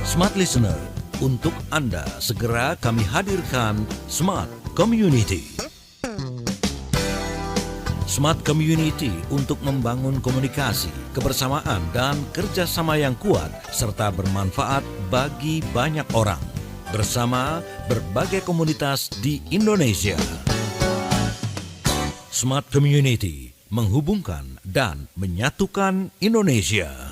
Smart Listener, untuk Anda segera kami hadirkan Smart Community. Smart Community untuk membangun komunikasi, kebersamaan, dan kerjasama yang kuat serta bermanfaat bagi banyak orang bersama berbagai komunitas di Indonesia. Smart Community menghubungkan dan menyatukan Indonesia.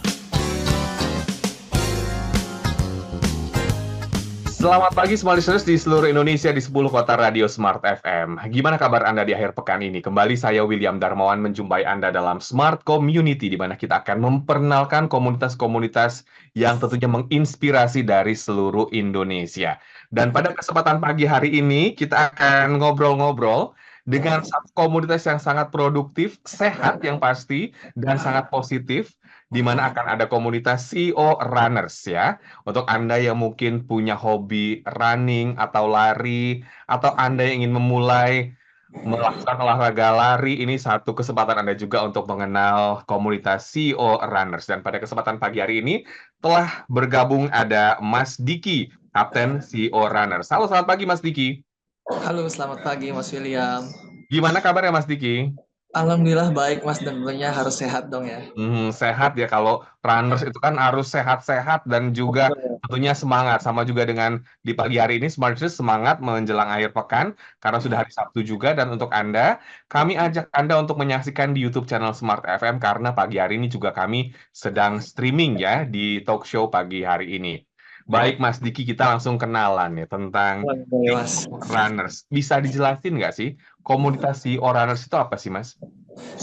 Selamat pagi semua listeners di seluruh Indonesia di 10 kota radio Smart FM. Gimana kabar Anda di akhir pekan ini? Kembali saya William Darmawan menjumpai Anda dalam Smart Community, di mana kita akan memperkenalkan komunitas-komunitas yang tentunya menginspirasi dari seluruh Indonesia. Dan pada kesempatan pagi hari ini kita akan ngobrol-ngobrol dengan satu komunitas yang sangat produktif, sehat yang pasti, dan sangat positif, di mana akan ada komunitas CEO Runners ya. Untuk Anda yang mungkin punya hobi running atau lari, atau Anda yang ingin memulai melakukan olahraga lari, ini satu kesempatan Anda juga untuk mengenal komunitas CEO Runners. Dan pada kesempatan pagi hari ini telah bergabung ada Mas Diki, Kapten CEO Runners. Halo, selamat pagi Mas Diki. Halo, selamat pagi Mas William. Gimana kabarnya Mas Diki? Alhamdulillah baik Mas, dan tentunya harus sehat dong ya. Sehat ya, kalau runners itu kan harus sehat-sehat dan juga tentunya semangat. Sama juga dengan di pagi hari ini Smart News semangat menjelang akhir pekan karena sudah hari Sabtu juga. Dan untuk Anda, kami ajak Anda untuk menyaksikan di YouTube channel Smart FM karena pagi hari ini juga kami sedang streaming ya di talk show pagi hari ini. Baik Mas Diki, kita langsung kenalan ya tentang Mas. Runners. Bisa dijelasin nggak sih komunitas CEO Runners itu apa sih Mas?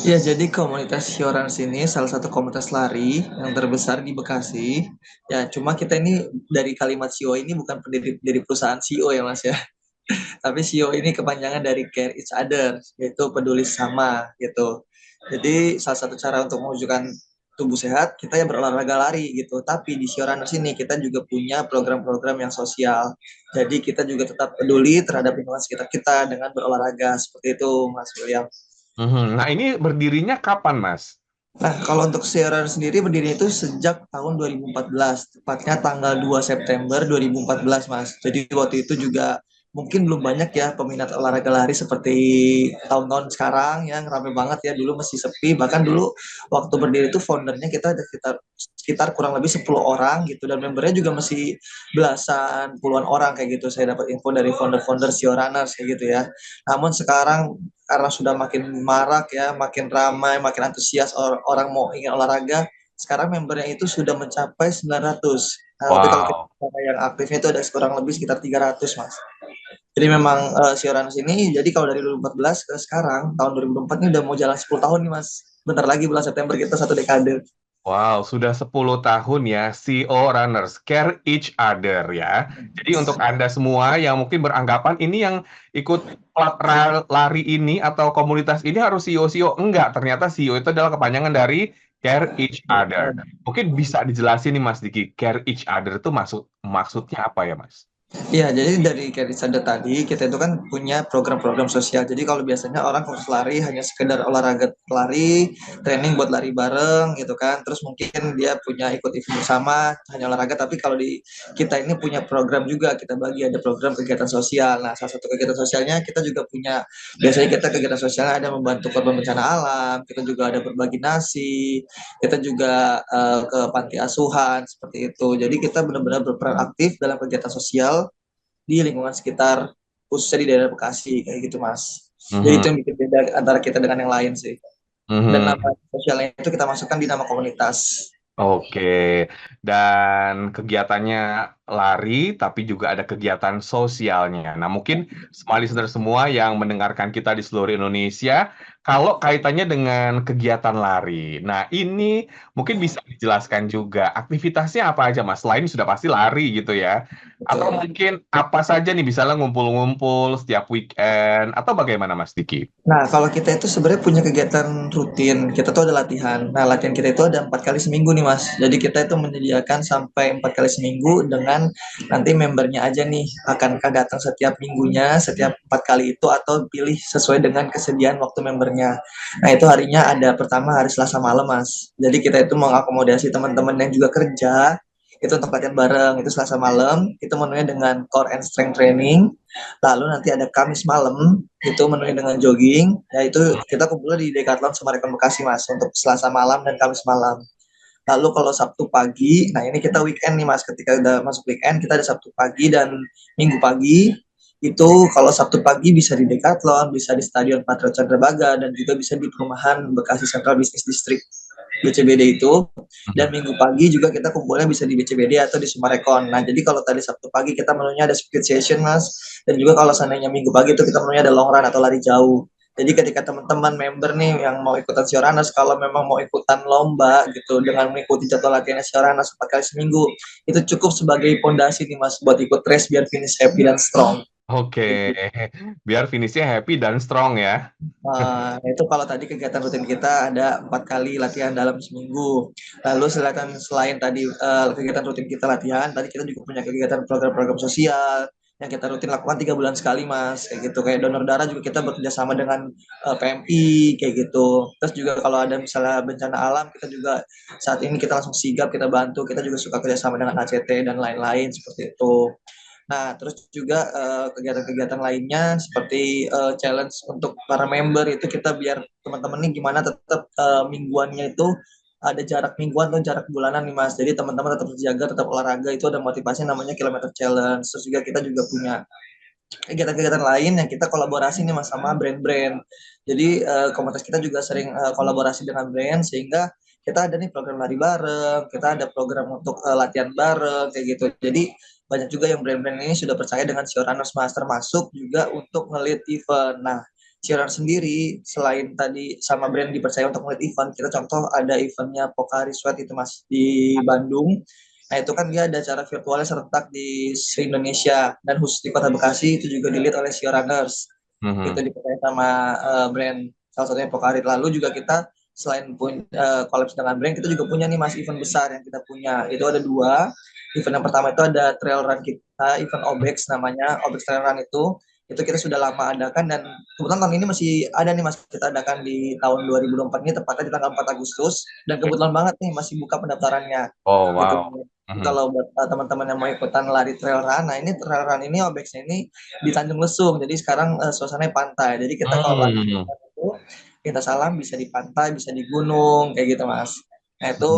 Ya, jadi komunitas CEO Runners ini salah satu komunitas lari yang terbesar di Bekasi. Ya, cuma kita ini dari kalimat CEO ini bukan dari perusahaan CEO ya Mas ya. Tapi CEO ini kepanjangan dari Care Each Other, yaitu peduli sama gitu. Jadi salah satu cara untuk mewujudkan tubuh sehat, kita ya berolahraga lari gitu. Tapi di CEO Runners ini kita juga punya program-program yang sosial. Jadi kita juga tetap peduli terhadap lingkungan sekitar kita dengan berolahraga. Seperti itu Mas William. Nah, ini berdirinya kapan, Mas? Nah, kalau untuk CEO Runners sendiri berdiri itu sejak tahun 2014, tepatnya tanggal 2 September 2014, Mas. Jadi waktu itu juga mungkin belum banyak ya peminat olahraga lari seperti tahun-tahun sekarang yang ramai banget ya, dulu masih sepi. Bahkan dulu waktu berdiri itu foundernya kita ada sekitar kurang lebih 10 orang gitu, dan membernya juga masih belasan puluhan orang kayak gitu. Saya dapat info dari founder-founder CEO Runners kayak gitu ya. Namun sekarang karena sudah makin marak ya, makin ramai, makin antusias orang mau ingin olahraga, sekarang membernya itu sudah mencapai 900. Nah, tapi kalau kita yang aktifnya itu ada kurang lebih sekitar 300, Mas. Jadi memang CEO Runners ini, jadi kalau dari 2014 ke sekarang, tahun 2024 ini udah mau jalan 10 tahun nih, Mas. Bentar lagi bulan September kita 1 dekade. Wow, sudah 10 tahun ya CEO Runners, Care Each Other ya. Jadi untuk Anda semua yang mungkin beranggapan ini yang ikut lari ini atau komunitas ini harus CEO-CEO. Enggak, ternyata CEO itu adalah kepanjangan dari Care Each Other. Mungkin bisa dijelasin nih Mas Diki, Care Each Other itu maksudnya apa ya Mas? Iya, jadi dari Care Each Other tadi, kita itu kan punya program-program sosial. Jadi kalau biasanya orang khusus lari hanya sekedar olahraga lari, training buat lari bareng gitu kan. Terus mungkin dia punya ikut event bersama, hanya olahraga. Tapi kalau di kita ini punya program juga, kita bagi ada program kegiatan sosial. Nah, salah satu kegiatan sosialnya kita juga punya, biasanya kita kegiatan sosialnya ada membantu korban bencana alam, kita juga ada berbagi nasi, kita juga ke panti asuhan, seperti itu. Jadi kita benar-benar berperan aktif dalam kegiatan sosial di lingkungan sekitar, khususnya di daerah Bekasi kayak gitu Mas. Jadi itu yang bikin beda antara kita dengan yang lain sih. Dan nama sosialnya itu kita masukkan di nama komunitas. Oke, dan kegiatannya lari, tapi juga ada kegiatan sosialnya. Nah, mungkin semua listener semua yang mendengarkan kita di seluruh Indonesia, kalau kaitannya dengan kegiatan lari. Nah, ini mungkin bisa dijelaskan juga, aktivitasnya apa aja, Mas? Selain sudah pasti lari gitu ya. Atau mungkin apa saja nih, misalnya ngumpul-ngumpul setiap weekend, atau bagaimana, Mas Diki? Nah, kalau kita itu sebenarnya punya kegiatan rutin, kita tuh ada latihan. Nah, latihan kita itu ada 4 kali seminggu nih, Mas. Jadi kita itu menyediakan sampai 4 kali seminggu dengan nanti membernya aja nih, akankah datang setiap minggunya, setiap 4 kali itu, atau pilih sesuai dengan kesediaan waktu membernya. sebenarnya. Nah itu harinya ada pertama hari Selasa malam Mas. Jadi kita itu mengakomodasi teman-teman yang juga kerja, itu untuk latihan bareng, itu Selasa malam, itu menunya dengan core and strength training. Lalu nanti ada Kamis malam, itu menunya dengan jogging, ya itu kita kumpul di Decathlon Sumarekon Bekasi Mas, untuk Selasa malam dan Kamis malam. Lalu kalau Sabtu pagi, nah ini kita weekend nih Mas, ketika udah masuk weekend, kita ada Sabtu pagi dan Minggu pagi. Itu kalau Sabtu pagi bisa di Decathlon, bisa di Stadion Patriot Candrabaga, dan juga bisa di perumahan Bekasi Central Business District BCBD itu. Dan Minggu pagi juga kita kumpulnya bisa di BCBD atau di Sumarekon. Nah, jadi kalau tadi Sabtu pagi kita menunya ada speed session Mas, dan juga kalau seandainya Minggu pagi itu kita menunya ada long run atau lari jauh. Jadi ketika teman-teman member nih yang mau ikutan Sioranas, kalau memang mau ikutan lomba gitu dengan mengikuti jadwal latihan Sioranas 4 kali seminggu, itu cukup sebagai pondasi nih Mas buat ikut race biar finish happy dan strong. Oke, biar finishnya happy dan strong ya. Itu kalau tadi kegiatan rutin kita ada 4 kali latihan dalam seminggu. Lalu selain tadi kegiatan rutin kita latihan, tadi kita juga punya kegiatan program-program sosial yang kita rutin lakukan 3 bulan sekali Mas, kayak gitu. Kayak donor darah juga kita bekerja sama dengan PMI kayak gitu. Terus juga kalau ada misalnya bencana alam, kita juga saat ini kita langsung sigap, kita bantu. Kita juga suka kerja sama dengan ACT dan lain-lain seperti itu. Nah, terus juga kegiatan-kegiatan lainnya seperti challenge untuk para member itu kita biar teman-teman nih gimana tetap mingguannya itu ada jarak mingguan atau jarak bulanan nih Mas. Jadi teman-teman tetap terjaga, tetap olahraga, itu ada motivasi namanya kilometer challenge. Terus juga kita juga punya kegiatan-kegiatan lain yang kita kolaborasi nih Mas sama brand-brand. Jadi komunitas kita juga sering kolaborasi dengan brand sehingga kita ada nih program lari bareng, kita ada program untuk latihan bareng kayak gitu. Jadi banyak juga yang brand-brand ini sudah percaya dengan Sioranos Mas, termasuk juga untuk nge-lead event. Nah, Sioranos sendiri selain tadi sama brand dipercaya untuk nge-lead event, kita contoh ada eventnya Pocari Sweat itu Mas di Bandung. Nah itu kan dia ada acara virtualnya serentak di se-Indonesia dan khusus di Kota Bekasi itu juga di-lead oleh Sioranos. Itu dipercaya sama brand salah satunya Pocari. Lalu juga kita selain kolaps dengan brand, kita juga punya nih Mas event besar yang kita punya. Itu ada 2. Event yang pertama itu ada trail run kita, event Obex namanya, Obex Trail Run itu kita sudah lama adakan dan kebetulan tahun ini masih ada nih Mas, kita adakan di tahun 2024 ini tepatnya di tanggal 4 Agustus dan kebetulan banget nih masih buka pendaftarannya. Oh, Gitu. wow. Kalau buat teman-teman yang mau ikutan lari trail run, nah ini trail run ini Obexnya ini di Tanjung Lesung, jadi sekarang suasananya pantai, jadi kita kalau lari itu kita salam bisa di pantai, bisa di gunung, kayak gitu Mas. Nah itu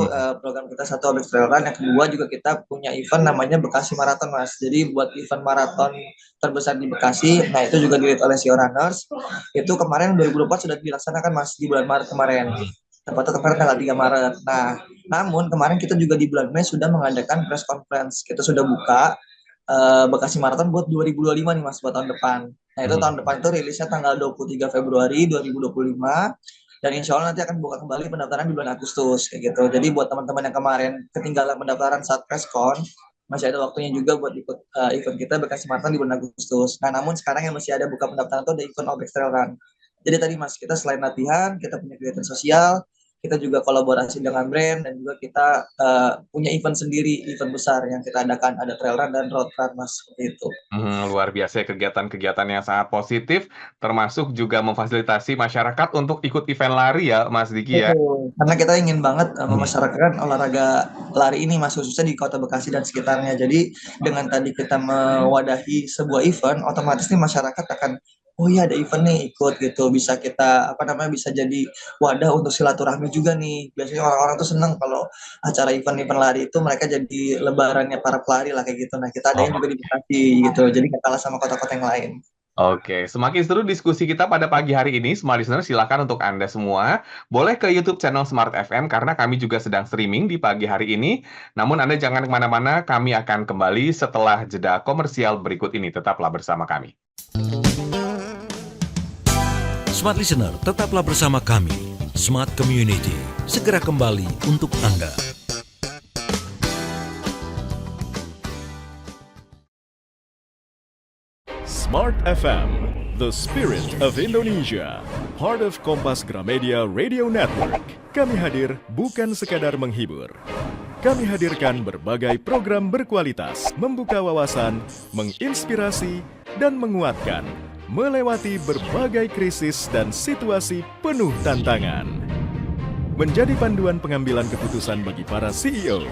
program kita satu Obex Trail Run, yang kedua juga kita punya event namanya Bekasi Marathon Mas. Jadi buat event maraton terbesar di Bekasi, nah itu juga di-lead oleh Sioranos. Itu kemarin 2024 sudah dilaksanakan Mas di bulan Maret kemarin. Tepatnya kemarin tanggal 3 Maret. Nah, namun kemarin kita juga di bulan Mei sudah mengadakan press conference. Kita sudah buka Bekasi Marathon buat 2025 nih Mas, buat tahun depan. Nah itu tahun depan itu rilisnya tanggal 23 Februari 2025. Dan insya Allah nanti akan buka kembali pendaftaran di bulan Agustus kayak gitu. Jadi buat teman-teman yang kemarin ketinggalan pendaftaran saat preskon, masih ada waktunya juga buat ikut event kita Bekasi Marathon di bulan Agustus. Nah namun sekarang yang masih ada buka pendaftaran itu ada event Obex Trail Run. Jadi tadi Mas, kita selain latihan, kita punya kegiatan sosial, kita juga kolaborasi dengan brand, dan juga kita punya event sendiri, event besar yang kita adakan, ada trail run dan road run Mas, seperti itu. Luar biasa kegiatan-kegiatan yang sangat positif, termasuk juga memfasilitasi masyarakat untuk ikut event lari ya Mas Diki ya. Betul. Karena kita ingin banget memasyarakatkan olahraga lari ini Mas, khususnya di Kota Bekasi dan sekitarnya. Jadi dengan tadi kita mewadahi sebuah event, otomatis nih masyarakat akan oh iya ada event nih, ikut gitu, bisa kita bisa jadi wadah untuk silaturahmi juga nih. Biasanya orang-orang tuh seneng kalau acara event-event lari itu mereka jadi lebarannya para pelari lah kayak gitu. Nah kita adain juga di Bekasi gitu, jadi nggak kalah sama kota-kota yang lain. Oke, semakin seru diskusi kita pada pagi hari ini. Smart Listener, silakan untuk Anda semua boleh ke YouTube channel Smart FM karena kami juga sedang streaming di pagi hari ini. Namun Anda jangan kemana-mana, kami akan kembali setelah jeda komersial berikut ini. Tetaplah bersama kami. Smart Listener, tetaplah bersama kami. Smart Community, segera kembali untuk Anda. Smart FM, the spirit of Indonesia, part of Kompas Gramedia Radio Network. Kami hadir bukan sekadar menghibur. Kami hadirkan berbagai program berkualitas, membuka wawasan, menginspirasi, dan menguatkan, melewati berbagai krisis dan situasi penuh tantangan. Menjadi panduan pengambilan keputusan bagi para CEO,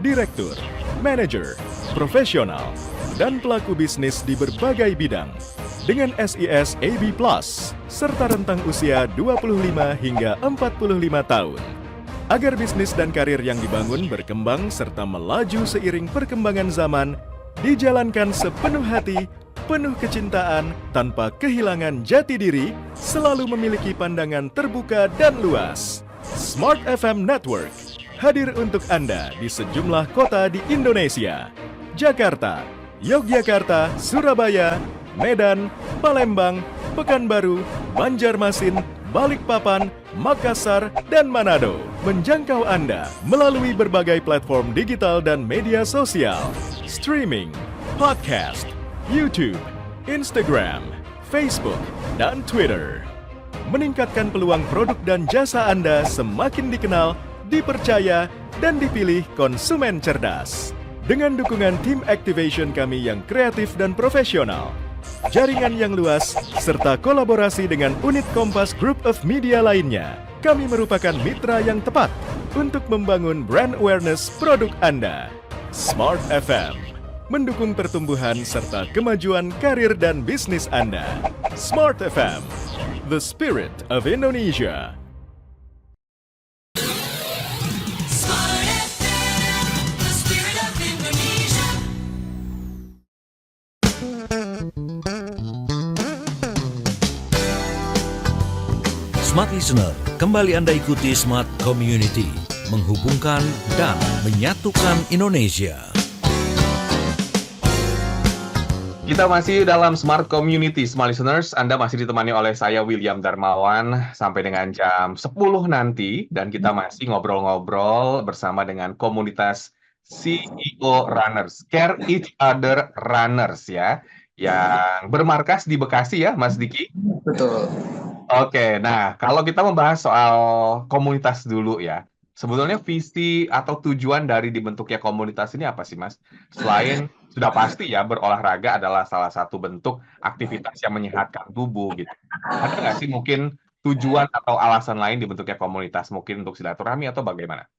direktur, manajer, profesional, dan pelaku bisnis di berbagai bidang. Dengan SIS AB Plus, serta rentang usia 25 hingga 45 tahun. Agar bisnis dan karir yang dibangun berkembang serta melaju seiring perkembangan zaman, dijalankan sepenuh hati, penuh kecintaan, tanpa kehilangan jati diri, selalu memiliki pandangan terbuka dan luas. Smart FM Network hadir untuk Anda di sejumlah kota di Indonesia. Jakarta, Yogyakarta, Surabaya, Medan, Palembang, Pekanbaru, Banjarmasin, Balikpapan, Makassar, dan Manado. Menjangkau Anda melalui berbagai platform digital dan media sosial, streaming, podcast, YouTube, Instagram, Facebook, dan Twitter. Meningkatkan peluang produk dan jasa Anda semakin dikenal, dipercaya, dan dipilih konsumen cerdas. Dengan dukungan tim activation kami yang kreatif dan profesional, jaringan yang luas, serta kolaborasi dengan unit Kompas Group of Media lainnya, kami merupakan mitra yang tepat untuk membangun brand awareness produk Anda. Smart FM, mendukung pertumbuhan serta kemajuan karir dan bisnis Anda. Smart FM, the spirit of Indonesia. Smart FM, the spirit of Indonesia. Smart Listener, kembali Anda ikuti Smart Community, menghubungkan dan menyatukan Indonesia. Kita masih dalam Smart Community, Smart Listeners. Anda masih ditemani oleh saya, William Darmawan, sampai dengan jam 10 nanti. Dan kita masih ngobrol-ngobrol bersama dengan komunitas CEO Runners, Care Each Other Runners ya, yang bermarkas di Bekasi ya, Mas Diki? Betul. Oke, nah kalau kita membahas soal komunitas dulu ya, sebetulnya visi atau tujuan dari dibentuknya komunitas ini apa sih, Mas? Selain sudah pasti ya berolahraga adalah salah satu bentuk aktivitas yang menyehatkan tubuh gitu. Ada nggak sih mungkin tujuan atau alasan lain dibentuknya komunitas, mungkin untuk silaturahmi atau bagaimana?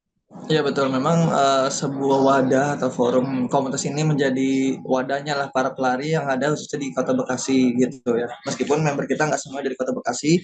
Iya betul, memang sebuah wadah atau forum komunitas ini menjadi wadahnya lah para pelari yang ada khususnya di Kota Bekasi gitu ya. Meskipun member kita nggak semua dari Kota Bekasi,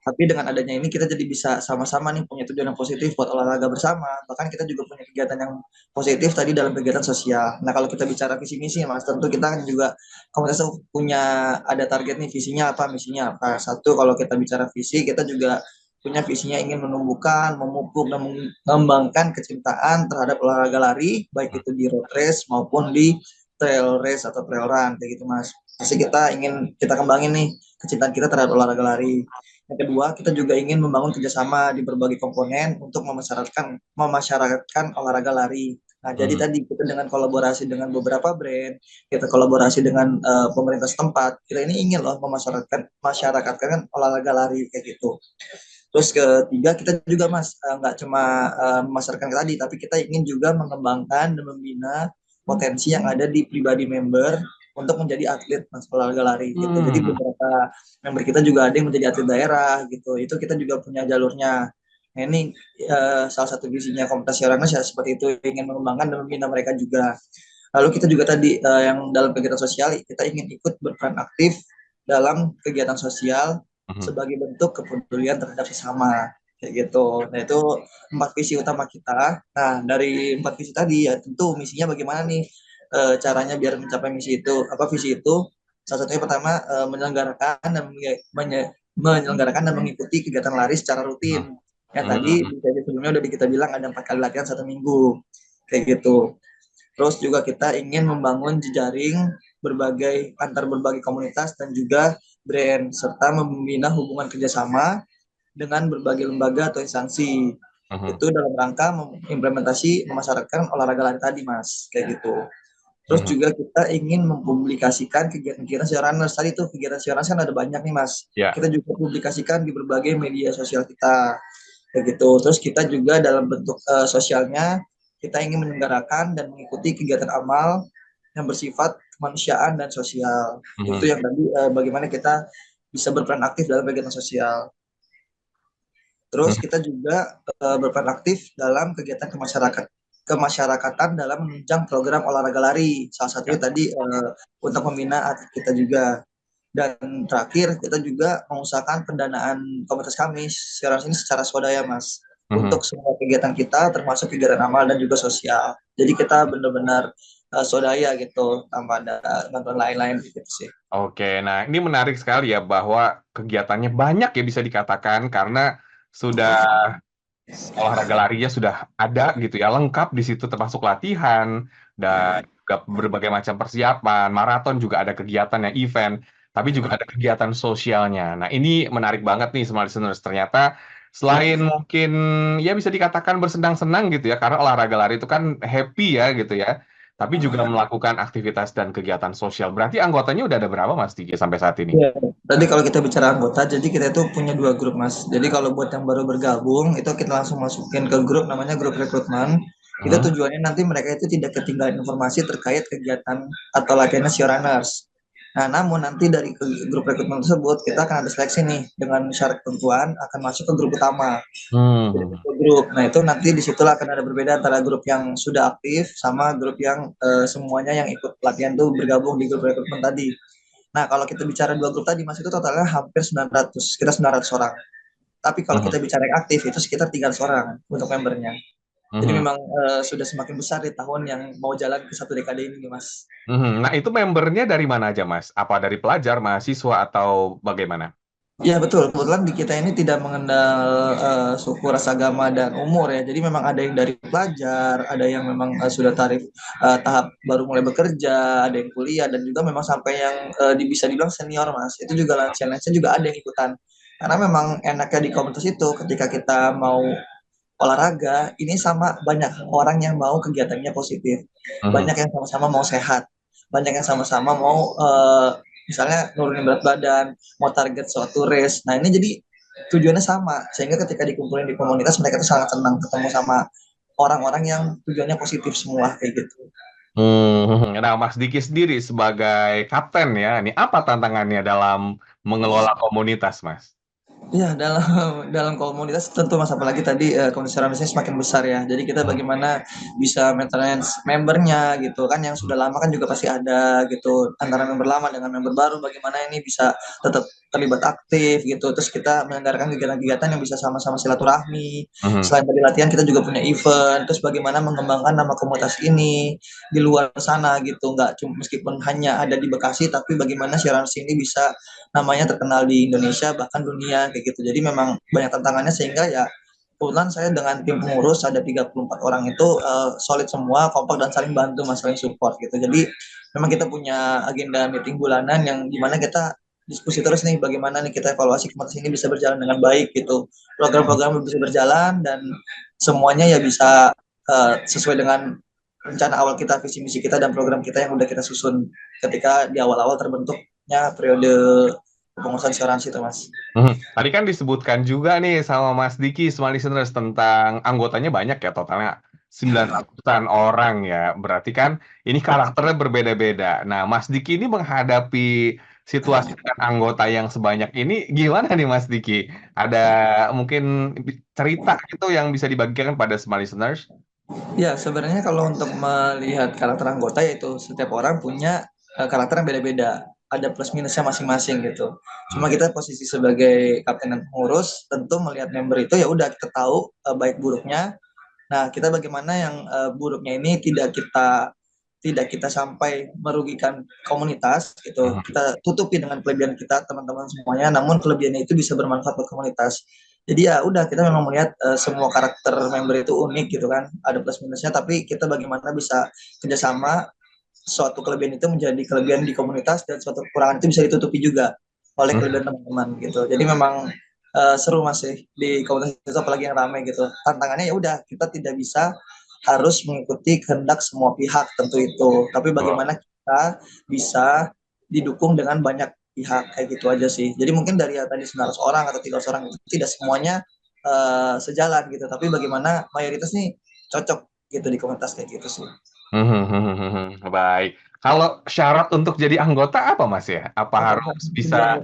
tapi dengan adanya ini kita jadi bisa sama-sama nih punya tujuan yang positif buat olahraga bersama. Bahkan kita juga punya kegiatan yang positif tadi dalam kegiatan sosial. Nah kalau kita bicara visi misi Mas, tentu kita kan juga komunitas punya ada target nih, visinya apa, misinya apa. Satu, kalau kita bicara visi, kita juga punya visinya ingin menumbuhkan, memupuk, dan mengembangkan kecintaan terhadap olahraga lari, baik itu di road race maupun di trail race atau trail run, kayak gitu Mas. Pasti kita ingin kita kembangin nih kecintaan kita terhadap olahraga lari. Yang kedua, kita juga ingin membangun kerjasama di berbagai komponen untuk memasyarakatkan olahraga lari. Nah, jadi tadi kita dengan kolaborasi dengan beberapa brand, kita kolaborasi dengan pemerintah setempat, kita ini ingin loh masyarakatkan olahraga lari kayak gitu. Terus ketiga, kita juga Mas nggak cuma memasarkan tadi, tapi kita ingin juga mengembangkan dan membina potensi yang ada di pribadi member untuk menjadi atlet Mas olahraga lari gitu. Jadi beberapa member kita juga ada yang menjadi atlet daerah gitu. Itu kita juga punya jalurnya. Nah ini salah satu visinya komunitas Runners ya seperti itu, ingin mengembangkan dan membina mereka juga. Lalu kita juga tadi yang dalam kegiatan sosial, kita ingin ikut berperan aktif dalam kegiatan sosial sebagai bentuk kepedulian terhadap sesama kayak gitu. Nah itu 4 visi utama kita. Nah dari 4 visi tadi ya tentu misinya bagaimana nih caranya biar mencapai visi itu. Salah satunya pertama menyelenggarakan dan mengikuti kegiatan lari secara rutin. Ya tadi sebelumnya udah kita bilang ada 4 kali latihan 1 minggu kayak gitu. Terus juga kita ingin membangun jejaring antar berbagai komunitas dan juga brand, serta membina hubungan kerjasama dengan berbagai lembaga atau instansi. Itu dalam rangka memasyarakatkan olahraga lari tadi Mas, kayak gitu. Terus juga kita ingin mempublikasikan kegiatan-kegiatan si Runners tadi tuh, kegiatan si Runners kan ada banyak nih Mas. Kita juga publikasikan di berbagai media sosial kita, kayak gitu. Terus kita juga dalam bentuk sosialnya kita ingin menyelenggarakan dan mengikuti kegiatan amal yang bersifat kemanusiaan dan sosial. Mhm. Itu yang tadi bagaimana kita bisa berperan aktif dalam kegiatan sosial. Terus kita juga berperan aktif dalam kegiatan kemasyarakatan dalam menunjang program olahraga lari. Salah satunya tadi untuk membina atlet kita juga. Dan terakhir kita juga mengusahakan pendanaan komunitas kami sekarang ini secara swadaya, Mas. Mhm. Untuk semua kegiatan kita termasuk kegiatan amal dan juga sosial. Jadi kita benar-benar swadaya gitu tanpa ada bantuan lain-lain gitu sih. Oke, nah ini menarik sekali ya bahwa kegiatannya banyak ya bisa dikatakan karena sudah olahraga larinya sudah ada gitu ya, lengkap di situ termasuk latihan dan juga berbagai macam persiapan, maraton juga ada kegiatan yang event, tapi juga ada kegiatan sosialnya. Nah, ini menarik banget nih smart listeners. Ternyata selain mungkin ya bisa dikatakan bersenang-senang gitu ya, karena olahraga lari itu kan happy ya gitu ya, tapi juga melakukan aktivitas dan kegiatan sosial. Berarti anggotanya udah ada berapa Mas Diki sampai saat ini? Iya. Tadi kalau kita bicara anggota, jadi kita itu punya 2 grup, Mas. Jadi kalau buat yang baru bergabung, itu kita langsung masukin ke grup namanya grup rekrutmen. Itu Hmm. tujuannya nanti mereka itu tidak ketinggalan informasi terkait kegiatan atau latihan Sea Runners. Nah, namun nanti dari grup rekrutmen tersebut kita akan ada seleksi nih dengan syarat ketentuan akan masuk ke grup utama. Jadi Hmm. satu grup. Nah, itu nanti disitulah akan ada berbeda antara grup yang sudah aktif sama grup yang semuanya yang ikut pelatihan tuh bergabung di grup rekrutmen tadi. Nah, kalau kita bicara 2 grup tadi, Mas, itu totalnya hampir 900, sekitar 900 orang. Tapi kalau Mhm. kita bicara yang aktif, itu sekitar 300 orang untuk membernya. Jadi Mhm. memang sudah semakin besar di tahun yang mau jalan ke 1 dekade ini nih, Mas. Mhm. Nah, itu membernya dari mana aja, Mas? Apa dari pelajar, mahasiswa, atau bagaimana? Iya betul, kebetulan di kita ini tidak mengenal suku, ras, agama, dan umur ya. Jadi memang ada yang dari pelajar, ada yang memang sudah tahap baru mulai bekerja, ada yang kuliah, dan juga memang sampai yang bisa dibilang senior, Mas. Itu juga lansia-lansia juga ada yang ikutan. Karena memang enaknya di komunitas itu ketika kita mau olahraga, ini sama banyak orang yang mau kegiatannya positif. Mhm. Banyak yang sama-sama mau sehat. Banyak yang sama-sama mau misalnya nurunin berat badan, mau target suatu race. Nah, ini jadi tujuannya sama. Sehingga ketika dikumpulin di komunitas mereka tuh sangat senang ketemu sama orang-orang yang tujuannya positif semua kayak gitu. Mhm. Nah, Mas Diki sendiri sebagai kapten ya, ini apa tantangannya dalam mengelola komunitas, Mas? Iya, dalam dalam komunitas tentu, Mas, apalagi tadi komunitas Indonesia semakin besar ya. Jadi kita Mhm. bagaimana bisa maintenance membernya gitu kan, yang sudah lama kan juga pasti ada gitu. Antara member lama dengan member baru, bagaimana ini bisa tetap terlibat aktif gitu. Terus kita menyelenggarakan kegiatan-kegiatan yang bisa sama-sama silaturahmi. Mhm. Selain dari latihan, kita juga punya event. Terus bagaimana mengembangkan nama komunitas ini di luar sana gitu. Nggak cuma meskipun hanya ada di Bekasi, tapi bagaimana siaran ini bisa namanya terkenal di Indonesia bahkan dunia kayak gitu. Jadi memang banyak tantangannya sehingga ya kebetulan saya dengan tim pengurus ada 34 orang itu solid semua, kompak dan saling bantu, Mas, saling support gitu. Jadi memang kita punya agenda meeting bulanan yang dimana kita diskusi terus nih bagaimana nih kita evaluasi komunitas ini bisa berjalan dengan baik gitu. Program-program bisa berjalan dan semuanya ya bisa sesuai dengan rencana awal kita, visi misi kita dan program kita yang udah kita susun ketika di awal-awal terbentuknya periode kepengurusan asuransi itu, Mas. Mhm. Tadi kan disebutkan juga nih sama Mas Diki, smart listeners, tentang anggotanya banyak ya, totalnya 900-an orang ya. Berarti kan ini karakternya berbeda-beda. Nah, Mas Diki ini menghadapi situasi dengan anggota yang sebanyak ini gimana nih Mas Diki? Ada mungkin cerita gitu yang bisa dibagikan pada smart listeners? Ya, sebenarnya kalau untuk melihat karakter anggota yaitu setiap orang punya karakter yang beda-beda. Ada plus minusnya masing-masing gitu. Cuma kita posisi sebagai kapten dan pengurus tentu melihat member itu ya udah kita tahu baik buruknya. Nah, kita bagaimana yang buruknya ini tidak kita sampai merugikan komunitas gitu. Mhm. Kita tutupi dengan kelebihan kita teman-teman semuanya, namun kelebihannya itu bisa bermanfaat buat komunitas. Jadi ya udah kita memang melihat semua karakter member itu unik gitu kan, ada plus minusnya, tapi kita bagaimana bisa kerjasama suatu kelebihan itu menjadi kelebihan di komunitas dan suatu kekurangan itu bisa ditutupi juga oleh Mhm. kelebihan teman-teman gitu. Jadi memang seru masih di komunitas itu apalagi yang ramai gitu. Tantangannya ya udah kita tidak bisa harus mengikuti kehendak semua pihak tentu itu. Tapi Betul. bagaimana kita bisa didukung dengan banyak pihak kayak gitu aja sih. Jadi mungkin dari ya tadi 900 orang atau 300 orang itu tidak semuanya sejalan gitu. Tapi bagaimana mayoritas nih cocok gitu di komunitas kayak gitu sih. Baik. Kalau syarat untuk jadi anggota apa Mas ya? Apa harus bisa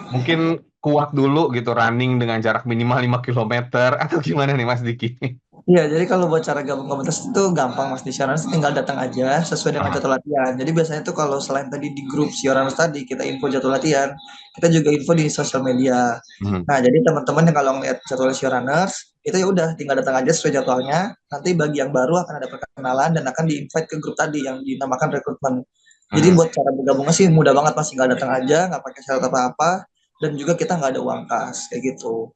mungkin kuat dulu gitu running dengan jarak minimal 5 kilometer atau gimana nih Mas Diki? Iya, jadi kalau buat cara gabung komunitas itu gampang Mas. Di Sioranus tinggal datang aja sesuai dengan Ah, jadwal latihan. Jadi biasanya tuh kalau selain tadi di grup Sioranus tadi kita info jadwal latihan, kita juga info di sosial media. mhm. Nah, jadi teman-teman yang kalau ngeliat jadwal Sioranus, itu ya udah tinggal datang aja sesuai jadwalnya. Nanti bagi yang baru akan ada perkenalan dan akan di-invite ke grup tadi yang dinamakan rekrutmen. Jadi Mhm. buat cara bergabungnya sih mudah banget Mas, tinggal datang aja, nggak pakai syarat apa-apa, dan juga kita nggak ada uang kas kayak gitu.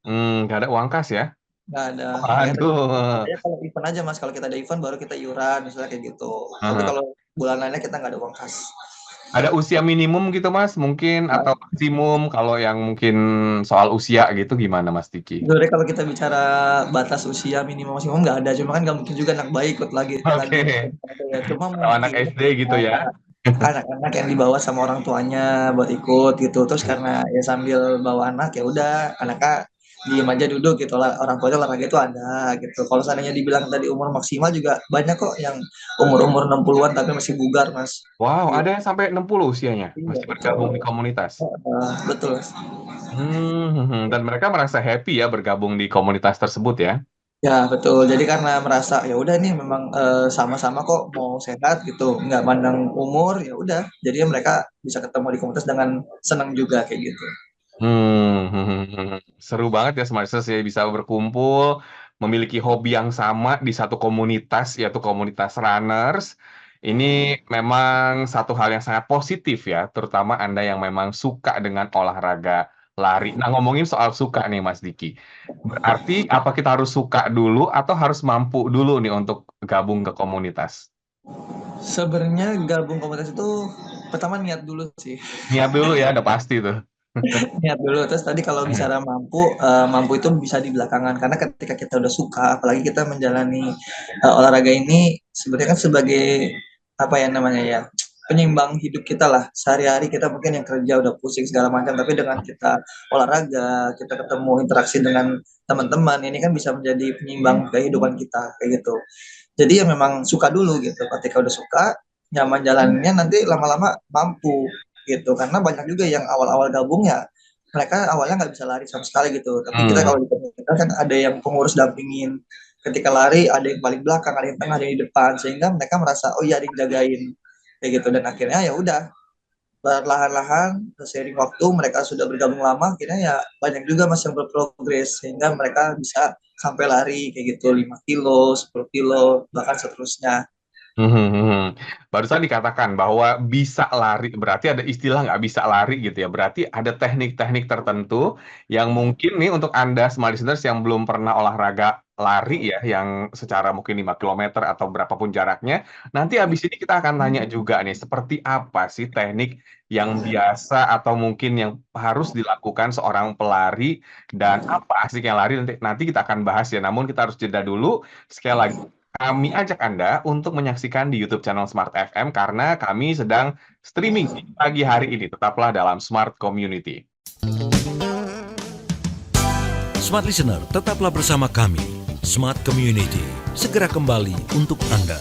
Nggak ada uang kas ya? Nggak ada. Makanya tadi Waduh. adanya kalau event aja Mas, kalau kita ada event baru kita iuran misalnya kayak gitu. Tapi Heeh. kalau bulanannya kita nggak ada uang kas. Ada usia minimum gitu Mas mungkin atau Nah, maksimum kalau yang mungkin soal usia gitu gimana Mas Diki? sebenarnya kalau kita bicara batas usia minimum maksimum nggak ada, cuma kan nggak mungkin juga anak bayi ikut lagi Oke. ya. Cuma Atau anak mungkin SD gitu ya? anak-anak yang dibawa sama orang tuanya buat ikut gitu. Terus karena ya sambil bawa anak ya udah anaknya diem aja duduk gitu lah, orang tuanya olahraga itu ada gitu. Kalau seandainya dibilang tadi umur maksimal juga banyak kok yang umur-umur 60-an tapi masih bugar Mas. Wow, Gitu. ada yang sampai 60 usianya Iya masih bergabung betul. di komunitas? Betul. Dan mereka merasa happy ya bergabung di komunitas tersebut ya? Ya betul. Jadi karena merasa ya udah nih memang sama-sama kok mau sehat gitu, nggak mandang umur ya udah. Jadi mereka bisa ketemu di komunitas dengan senang juga kayak gitu. Seru banget ya Smarters ya bisa berkumpul, memiliki hobi yang sama di satu komunitas yaitu komunitas runners. Ini memang satu hal yang sangat positif ya, terutama Anda yang memang suka dengan olahraga lari. Nah, ngomongin soal suka nih Mas Diki. Berarti apa kita harus suka dulu atau harus mampu dulu nih untuk gabung ke komunitas? Sebenarnya gabung komunitas itu pertama niat dulu sih. Niat dulu ya, udah pasti tuh. Niat dulu. Terus tadi kalau bicara mampu, mampu itu bisa di belakangan karena ketika kita udah suka, apalagi kita menjalani olahraga ini sebenarnya kan sebagai apa ya namanya ya penyeimbang hidup kita lah sehari-hari kita mungkin yang kerja udah pusing segala macam tapi dengan kita olahraga kita ketemu interaksi dengan teman-teman ini kan bisa menjadi penyeimbang kehidupan kita kayak gitu jadi ya memang suka dulu gitu ketika udah suka nyaman jalannya nanti lama-lama mampu gitu karena banyak juga yang awal-awal gabung ya mereka awalnya nggak bisa lari sama sekali gitu tapi kita Hmm. kalau di komunitas kan ada yang pengurus dampingin ketika lari ada yang paling belakang ada yang tengah ada yang di depan sehingga mereka merasa oh iya ada yang jagain kayak gitu dan akhirnya ya udah perlahan-lahan seiring waktu mereka sudah bergabung lama akhirnya ya banyak juga mas yang berprogres sehingga mereka bisa sampai lari kayak gitu 5 kilo 10 kilo bahkan seterusnya. Barusan dikatakan bahwa bisa lari, berarti ada istilah nggak bisa lari gitu ya. Berarti ada teknik-teknik tertentu yang mungkin nih untuk Anda smart listeners yang belum pernah olahraga lari ya, yang secara mungkin 5 kilometer atau berapapun jaraknya. Nanti habis ini kita akan tanya juga nih, seperti apa sih teknik yang biasa atau mungkin yang harus dilakukan seorang pelari dan apa asiknya lari nanti kita akan bahas ya. Namun kita harus jeda dulu. Sekali lagi kami ajak Anda untuk menyaksikan di YouTube channel Smart FM karena kami sedang streaming di pagi hari ini. Tetaplah dalam Smart Community. Smart Listener, tetaplah bersama kami. Smart Community, segera kembali untuk Anda.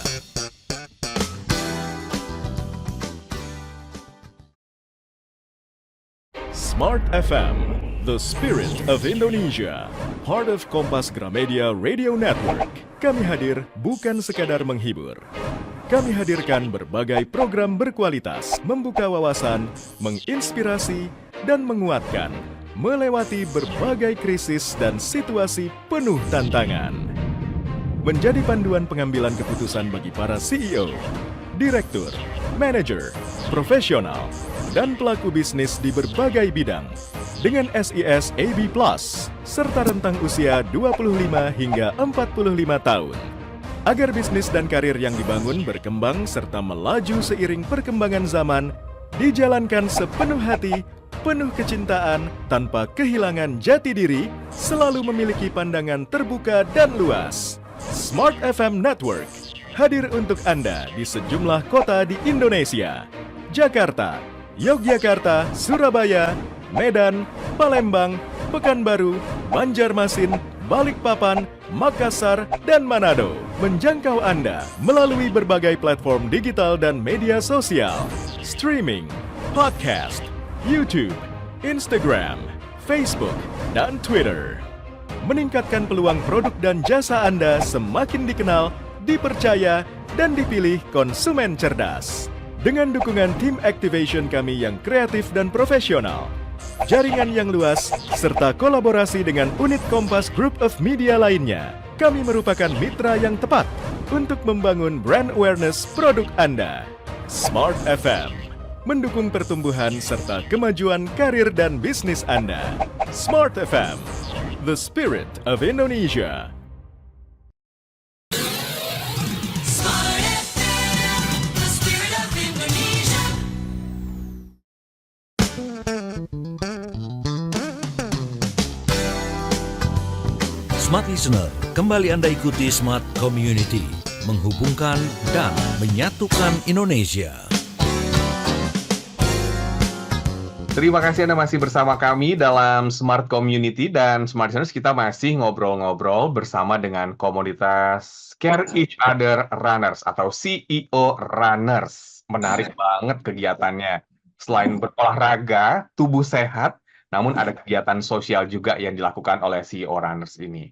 Smart FM, the spirit of Indonesia, part of Kompas Gramedia Radio Network. Kami hadir bukan sekadar menghibur. Kami hadirkan berbagai program berkualitas, membuka wawasan, menginspirasi, dan menguatkan, melewati berbagai krisis dan situasi penuh tantangan. Menjadi panduan pengambilan keputusan bagi para CEO, direktur, manajer, profesional, dan pelaku bisnis di berbagai bidang dengan SIS AB Plus serta rentang usia 25 hingga 45 tahun. Agar bisnis dan karir yang dibangun berkembang serta melaju seiring perkembangan zaman, dijalankan sepenuh hati, penuh kecintaan, tanpa kehilangan jati diri, selalu memiliki pandangan terbuka dan luas. Smart FM Network hadir untuk Anda di sejumlah kota di Indonesia. Jakarta, Yogyakarta, Surabaya, Medan, Palembang, Pekanbaru, Banjarmasin, Balikpapan, Makassar, dan Manado. Menjangkau Anda melalui berbagai platform digital dan media sosial, streaming, podcast, YouTube, Instagram, Facebook, dan Twitter. Meningkatkan peluang produk dan jasa Anda semakin dikenal, dipercaya, dan dipilih konsumen cerdas. Dengan dukungan tim activation kami yang kreatif dan profesional, jaringan yang luas, serta kolaborasi dengan unit Kompas Group of Media lainnya, kami merupakan mitra yang tepat untuk membangun brand awareness produk Anda. Smart FM, mendukung pertumbuhan serta kemajuan karir dan bisnis Anda. Smart FM, the spirit of Indonesia. Smart FM, the spirit of Indonesia. Smart Listener, kembali Anda ikuti Smart Community, menghubungkan dan menyatukan Indonesia. Terima kasih Anda masih bersama kami dalam Smart Community dan Smart Listeners, kita masih ngobrol-ngobrol bersama dengan komunitas Care Each Other Runners atau CEO Runners. Menarik banget kegiatannya. Selain berolahraga, tubuh sehat, namun ada kegiatan sosial juga yang dilakukan oleh CEO Runners ini.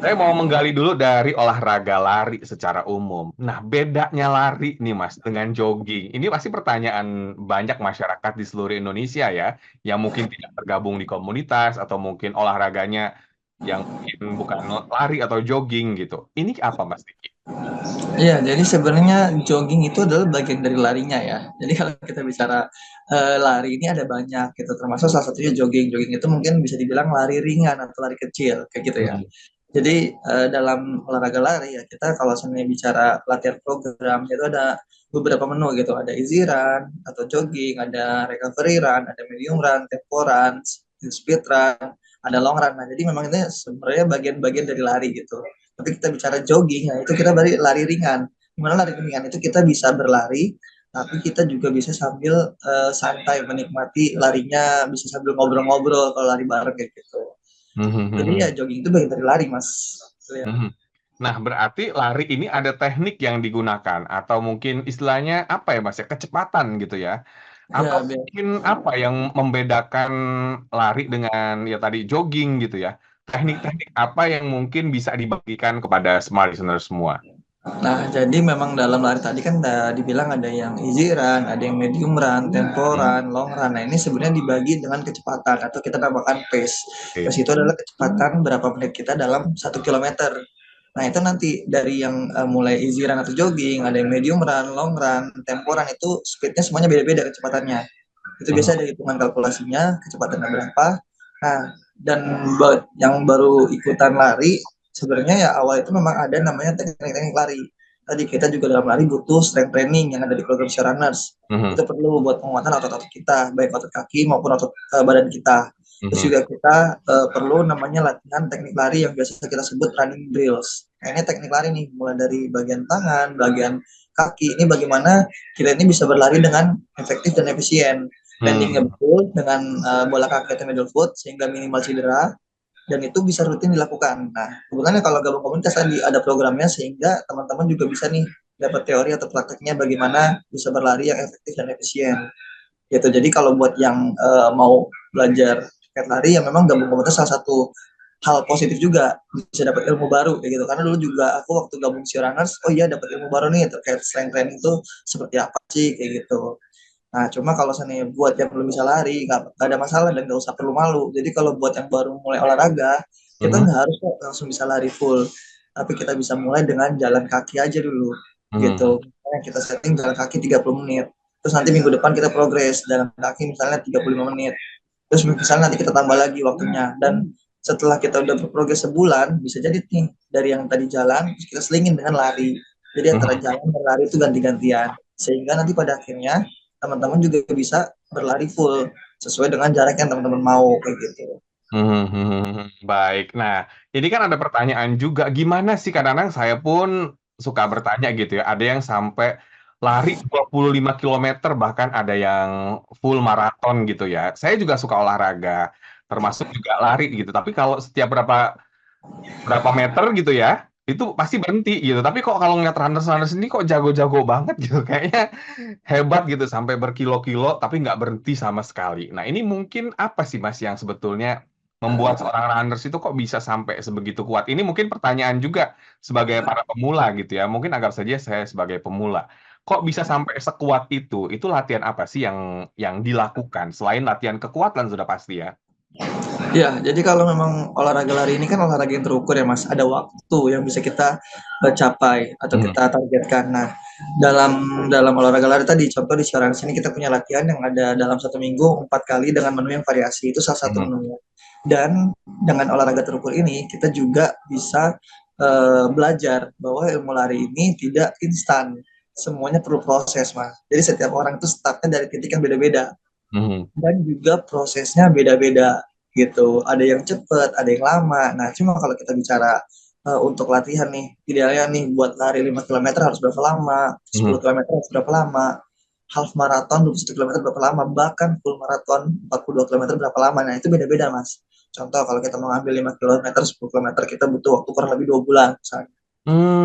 Saya mau menggali dulu dari olahraga lari secara umum. Nah, bedanya lari nih Mas dengan jogging. Ini pasti pertanyaan banyak masyarakat di seluruh Indonesia ya, yang mungkin tidak tergabung di komunitas atau mungkin olahraganya yang mungkin bukan lari atau jogging gitu. Ini apa Mas Diki? Iya, jadi sebenarnya jogging itu adalah bagian dari larinya ya. Jadi kalau kita bicara lari ini ada banyak gitu, termasuk salah satunya jogging. Jogging itu mungkin bisa dibilang lari ringan atau lari kecil kayak gitu ya. Jadi dalam olahraga lari ya kita kalau sebenarnya bicara latihan program itu ada beberapa menu gitu. Ada easy run atau jogging, ada recovery run, ada medium run, tempo run, speed run, ada long run. Nah, jadi memang ini sebenarnya bagian-bagian dari lari gitu. Tapi kita bicara jogging, ya itu kita lari ringan. Dimana lari ringan itu kita bisa berlari, tapi kita juga bisa sambil santai menikmati larinya, bisa sambil ngobrol-ngobrol kalau lari bareng kayak gitu. Jadi ya jogging itu bagian dari lari, Mas. Gitu ya. Nah, berarti lari ini ada teknik yang digunakan atau mungkin istilahnya apa ya Mas ya, kecepatan gitu ya? Ya, Atau mungkin apa yang membedakan lari dengan ya tadi jogging gitu ya? Teknik-teknik apa yang mungkin bisa dibagikan kepada smart listener semua? Nah, jadi memang dalam lari tadi kan dibilang ada yang easy run, ada yang medium run, tempo run, long run. Nah, ini sebenarnya dibagi dengan kecepatan atau kita namakan pace. Oke. Pace itu adalah kecepatan berapa menit kita dalam 1 kilometer. Nah, itu nanti dari yang mulai easy run atau jogging, ada yang medium run, long run, tempo run, itu speednya semuanya beda-beda kecepatannya. Itu biasa ada hitungan kalkulasinya, kecepatannya berapa. Nah, dan yang baru ikutan lari, sebenarnya ya awal itu memang ada namanya teknik-teknik lari. Tadi kita juga dalam lari butuh strength training yang ada di program Share Runners. Itu perlu buat penguatan otot-otot kita, baik otot kaki maupun otot badan kita. Terus juga kita perlu namanya latihan teknik lari yang biasa kita sebut running drills. Nah, ini teknik lari nih, mulai dari bagian tangan, bagian kaki. Ini bagaimana kita ini bisa berlari dengan efektif dan efisien. Landingnya betul dengan bola kaki atau middle foot sehingga minimal cedera. Dan itu bisa rutin dilakukan. Nah, kebetulan kalau gabung komunitas tadi ada programnya sehingga teman-teman juga bisa nih dapat teori atau prakteknya bagaimana bisa berlari yang efektif dan efisien. Gitu. Jadi kalau buat yang mau belajar terkait lari ya memang gabung komunitas salah satu hal positif juga, bisa dapat ilmu baru kayak gitu. Karena dulu juga aku waktu gabung Sea Runners, oh iya dapat ilmu baru nih terkait strength training itu seperti apa sih kayak gitu. Nah, cuma kalau seandainya buat yang belum bisa lari, nggak ada masalah dan nggak usah perlu malu. Jadi kalau buat yang baru mulai olahraga, kita nggak harus kok langsung bisa lari full. Tapi kita bisa mulai dengan jalan kaki aja dulu, gitu. Misalnya kita setting jalan kaki 30 menit. Terus nanti minggu depan kita progres, jalan kaki misalnya 35 menit. Terus misalnya nanti kita tambah lagi waktunya. Dan setelah kita udah berprogres sebulan, bisa jadi nih, dari yang tadi jalan, terus kita selingin dengan lari. Jadi antara jalan dan lari itu ganti-gantian. Sehingga nanti pada akhirnya, teman-teman juga bisa berlari full sesuai dengan jarak yang teman-teman mau kayak gitu. Baik. Nah, ini kan ada pertanyaan juga, gimana sih kadang-kadang saya pun suka bertanya gitu ya, ada yang sampai lari 25 km bahkan ada yang full maraton gitu ya. Saya juga suka olahraga, termasuk juga lari gitu. Tapi kalau setiap berapa berapa meter gitu ya, itu pasti berhenti gitu. Tapi kok kalau ngeliat runners-runners ini kok jago-jago banget gitu, kayaknya hebat gitu sampai berkilo-kilo tapi nggak berhenti sama sekali. Nah ini mungkin apa sih Mas yang sebetulnya membuat seorang runners itu kok bisa sampai sebegitu kuat? Ini mungkin pertanyaan juga sebagai para pemula gitu ya. Mungkin anggap saja saya sebagai pemula. Kok bisa sampai sekuat itu? Itu latihan apa sih yang dilakukan selain latihan kekuatan sudah pasti ya? Ya, jadi kalau memang olahraga lari ini kan olahraga yang terukur ya Mas, ada waktu yang bisa kita capai atau Hmm. kita targetkan. Nah, dalam dalam olahraga lari tadi, contoh di Siaran sini kita punya latihan yang ada dalam 1 minggu 4 kali dengan menu yang variasi, itu salah satu Hmm. menunya. Dan dengan olahraga terukur ini kita juga bisa belajar bahwa ilmu lari ini tidak instan, semuanya perlu proses Mas. Jadi setiap orang itu startnya dari titik yang beda-beda Hmm. dan juga prosesnya beda-beda gitu. Ada yang cepat, ada yang lama. Nah, cuma kalau kita bicara untuk latihan nih, idealnya nih buat lari 5 km harus berapa lama, 10 Hmm. km harus berapa lama, half marathon 21 km berapa lama, bahkan full marathon 42 km berapa lama. Nah, itu beda-beda, Mas. Contoh kalau kita mau ambil 5 km, 10 km kita butuh waktu kurang lebih 2 bulan misalnya.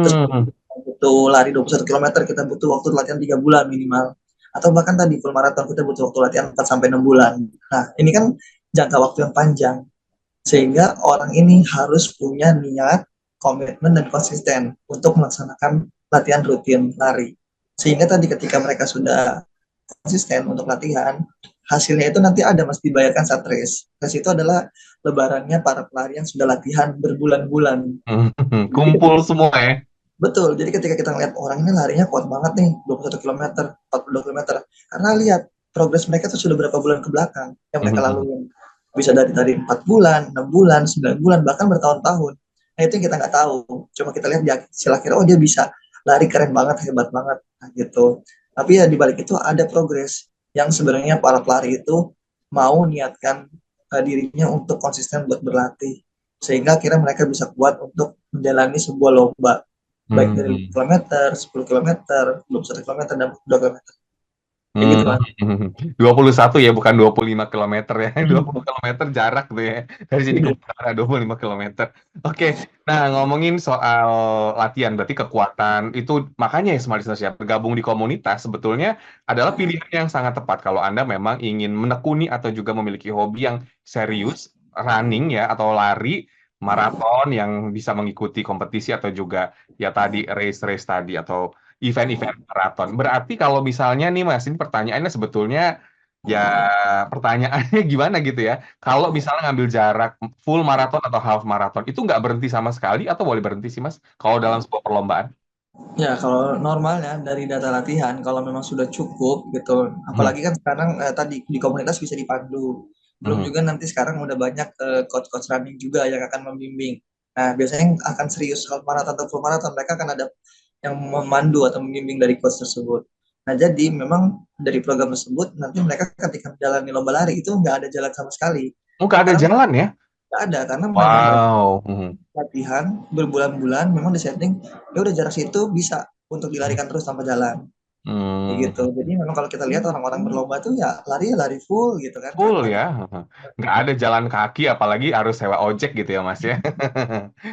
Terus Hmm. butuh lari 21 km kita butuh waktu latihan 3 bulan minimal. Atau bahkan tadi full marathon kita butuh waktu latihan 4 sampai 6 bulan. Nah, ini kan jangka waktu yang panjang. Sehingga orang ini harus punya niat, komitmen dan konsisten untuk melaksanakan latihan rutin lari. Sehingga tadi ketika mereka sudah konsisten untuk latihan, hasilnya itu nanti ada mas dibayarkan saat race. Race itu adalah lebarannya para pelari yang sudah latihan berbulan-bulan. Hmm. Kumpul semua ya. Betul, jadi ketika kita ngeliat orang ini larinya kuat banget nih, 21 km, 42 km. Karena lihat progres mereka tuh sudah berapa bulan ke belakang yang mereka Hmm. laluin. Bisa dari 4 bulan, 6 bulan, 9 bulan, bahkan bertahun-tahun. Nah itu yang kita nggak tahu. Cuma kita lihat di hasil akhirnya, oh dia bisa lari keren banget, hebat banget. Nah, gitu. Tapi ya di balik itu ada progres yang sebenarnya para pelari itu mau niatkan dirinya untuk konsisten buat berlatih. Sehingga akhirnya mereka bisa kuat untuk menjalani sebuah lomba baik dari 5 Hmm. kilometer, 10 kilometer, 21 kilometer, dan 2 kilometer. Kayak gitu, Hmm. Mas. 21 ya, bukan 25 kilometer ya. 20 Hmm. kilometer jarak tuh ya. Dari sini ke utara 25 kilometer. Oke, nah ngomongin soal latihan, berarti kekuatan itu makanya ya Smart Listeners ya, bergabung di komunitas sebetulnya adalah pilihan yang sangat tepat kalau Anda memang ingin menekuni atau juga memiliki hobi yang serius, running ya, atau lari, maraton yang bisa mengikuti kompetisi atau juga ya tadi race-race tadi atau event-event maraton. Berarti kalau misalnya nih Mas, ini pertanyaannya sebetulnya ya pertanyaannya gimana gitu ya. Kalau misalnya ngambil jarak full maraton atau half maraton, itu nggak berhenti sama sekali atau boleh berhenti sih Mas? Kalau dalam sebuah perlombaan? Ya, kalau normalnya dari data latihan, kalau memang sudah cukup gitu, Hmm. apalagi kan sekarang tadi di komunitas bisa dipandu. Belum Hmm. juga nanti sekarang udah banyak coach-coach running juga yang akan membimbing. Nah, biasanya yang akan serius half marathon atau full marathon, mereka akan ada yang memandu atau membimbing dari coach tersebut. Nah, jadi memang dari program tersebut, nanti mereka ketika menjalani lomba lari itu nggak ada jalan sama sekali. Oh, nggak ada Karena jalan ya? nggak ada, karena memang mereka Wow. Hmm. latihan berbulan-bulan memang disetting ya udah jarak situ bisa untuk dilarikan terus tanpa jalan kayak Hmm. gitu. Jadi memang kalau kita lihat orang-orang berlomba tuh ya lari full gitu kan, Full lari ya. Nggak ada jalan kaki, apalagi harus sewa ojek gitu ya Mas ya.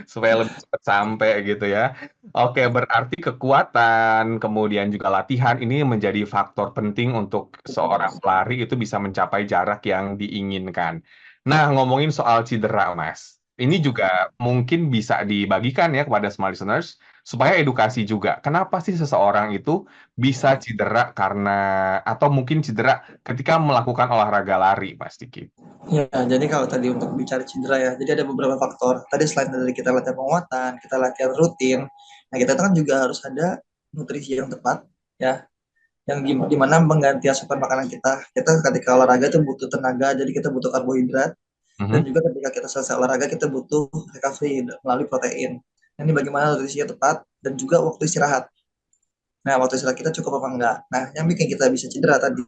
Supaya lebih cepat sampai gitu ya. Oke, berarti kekuatan, kemudian juga latihan ini menjadi faktor penting untuk seorang pelari itu bisa mencapai jarak yang diinginkan. Nah, ngomongin soal cedera, Mas. Ini juga mungkin bisa dibagikan ya kepada smart listeners supaya edukasi juga. Kenapa sih seseorang itu bisa cedera karena atau mungkin cedera ketika melakukan olahraga lari, Mas Diki? ya. Jadi kalau tadi untuk bicara cedera ya, jadi ada beberapa faktor tadi selain dari kita latihan penguatan, kita latihan rutin. Nah kita kan juga harus ada nutrisi yang tepat ya, yang dimana mengganti asupan makanan kita ketika olahraga itu butuh tenaga, jadi kita butuh karbohidrat. Dan Mhm. juga ketika kita selesai olahraga kita butuh recovery melalui protein. Ini bagaimana nutrisinya tepat dan juga waktu istirahat. Nah, waktu istirahat kita cukup apa enggak? Nah, yang bikin kita bisa cedera tadi,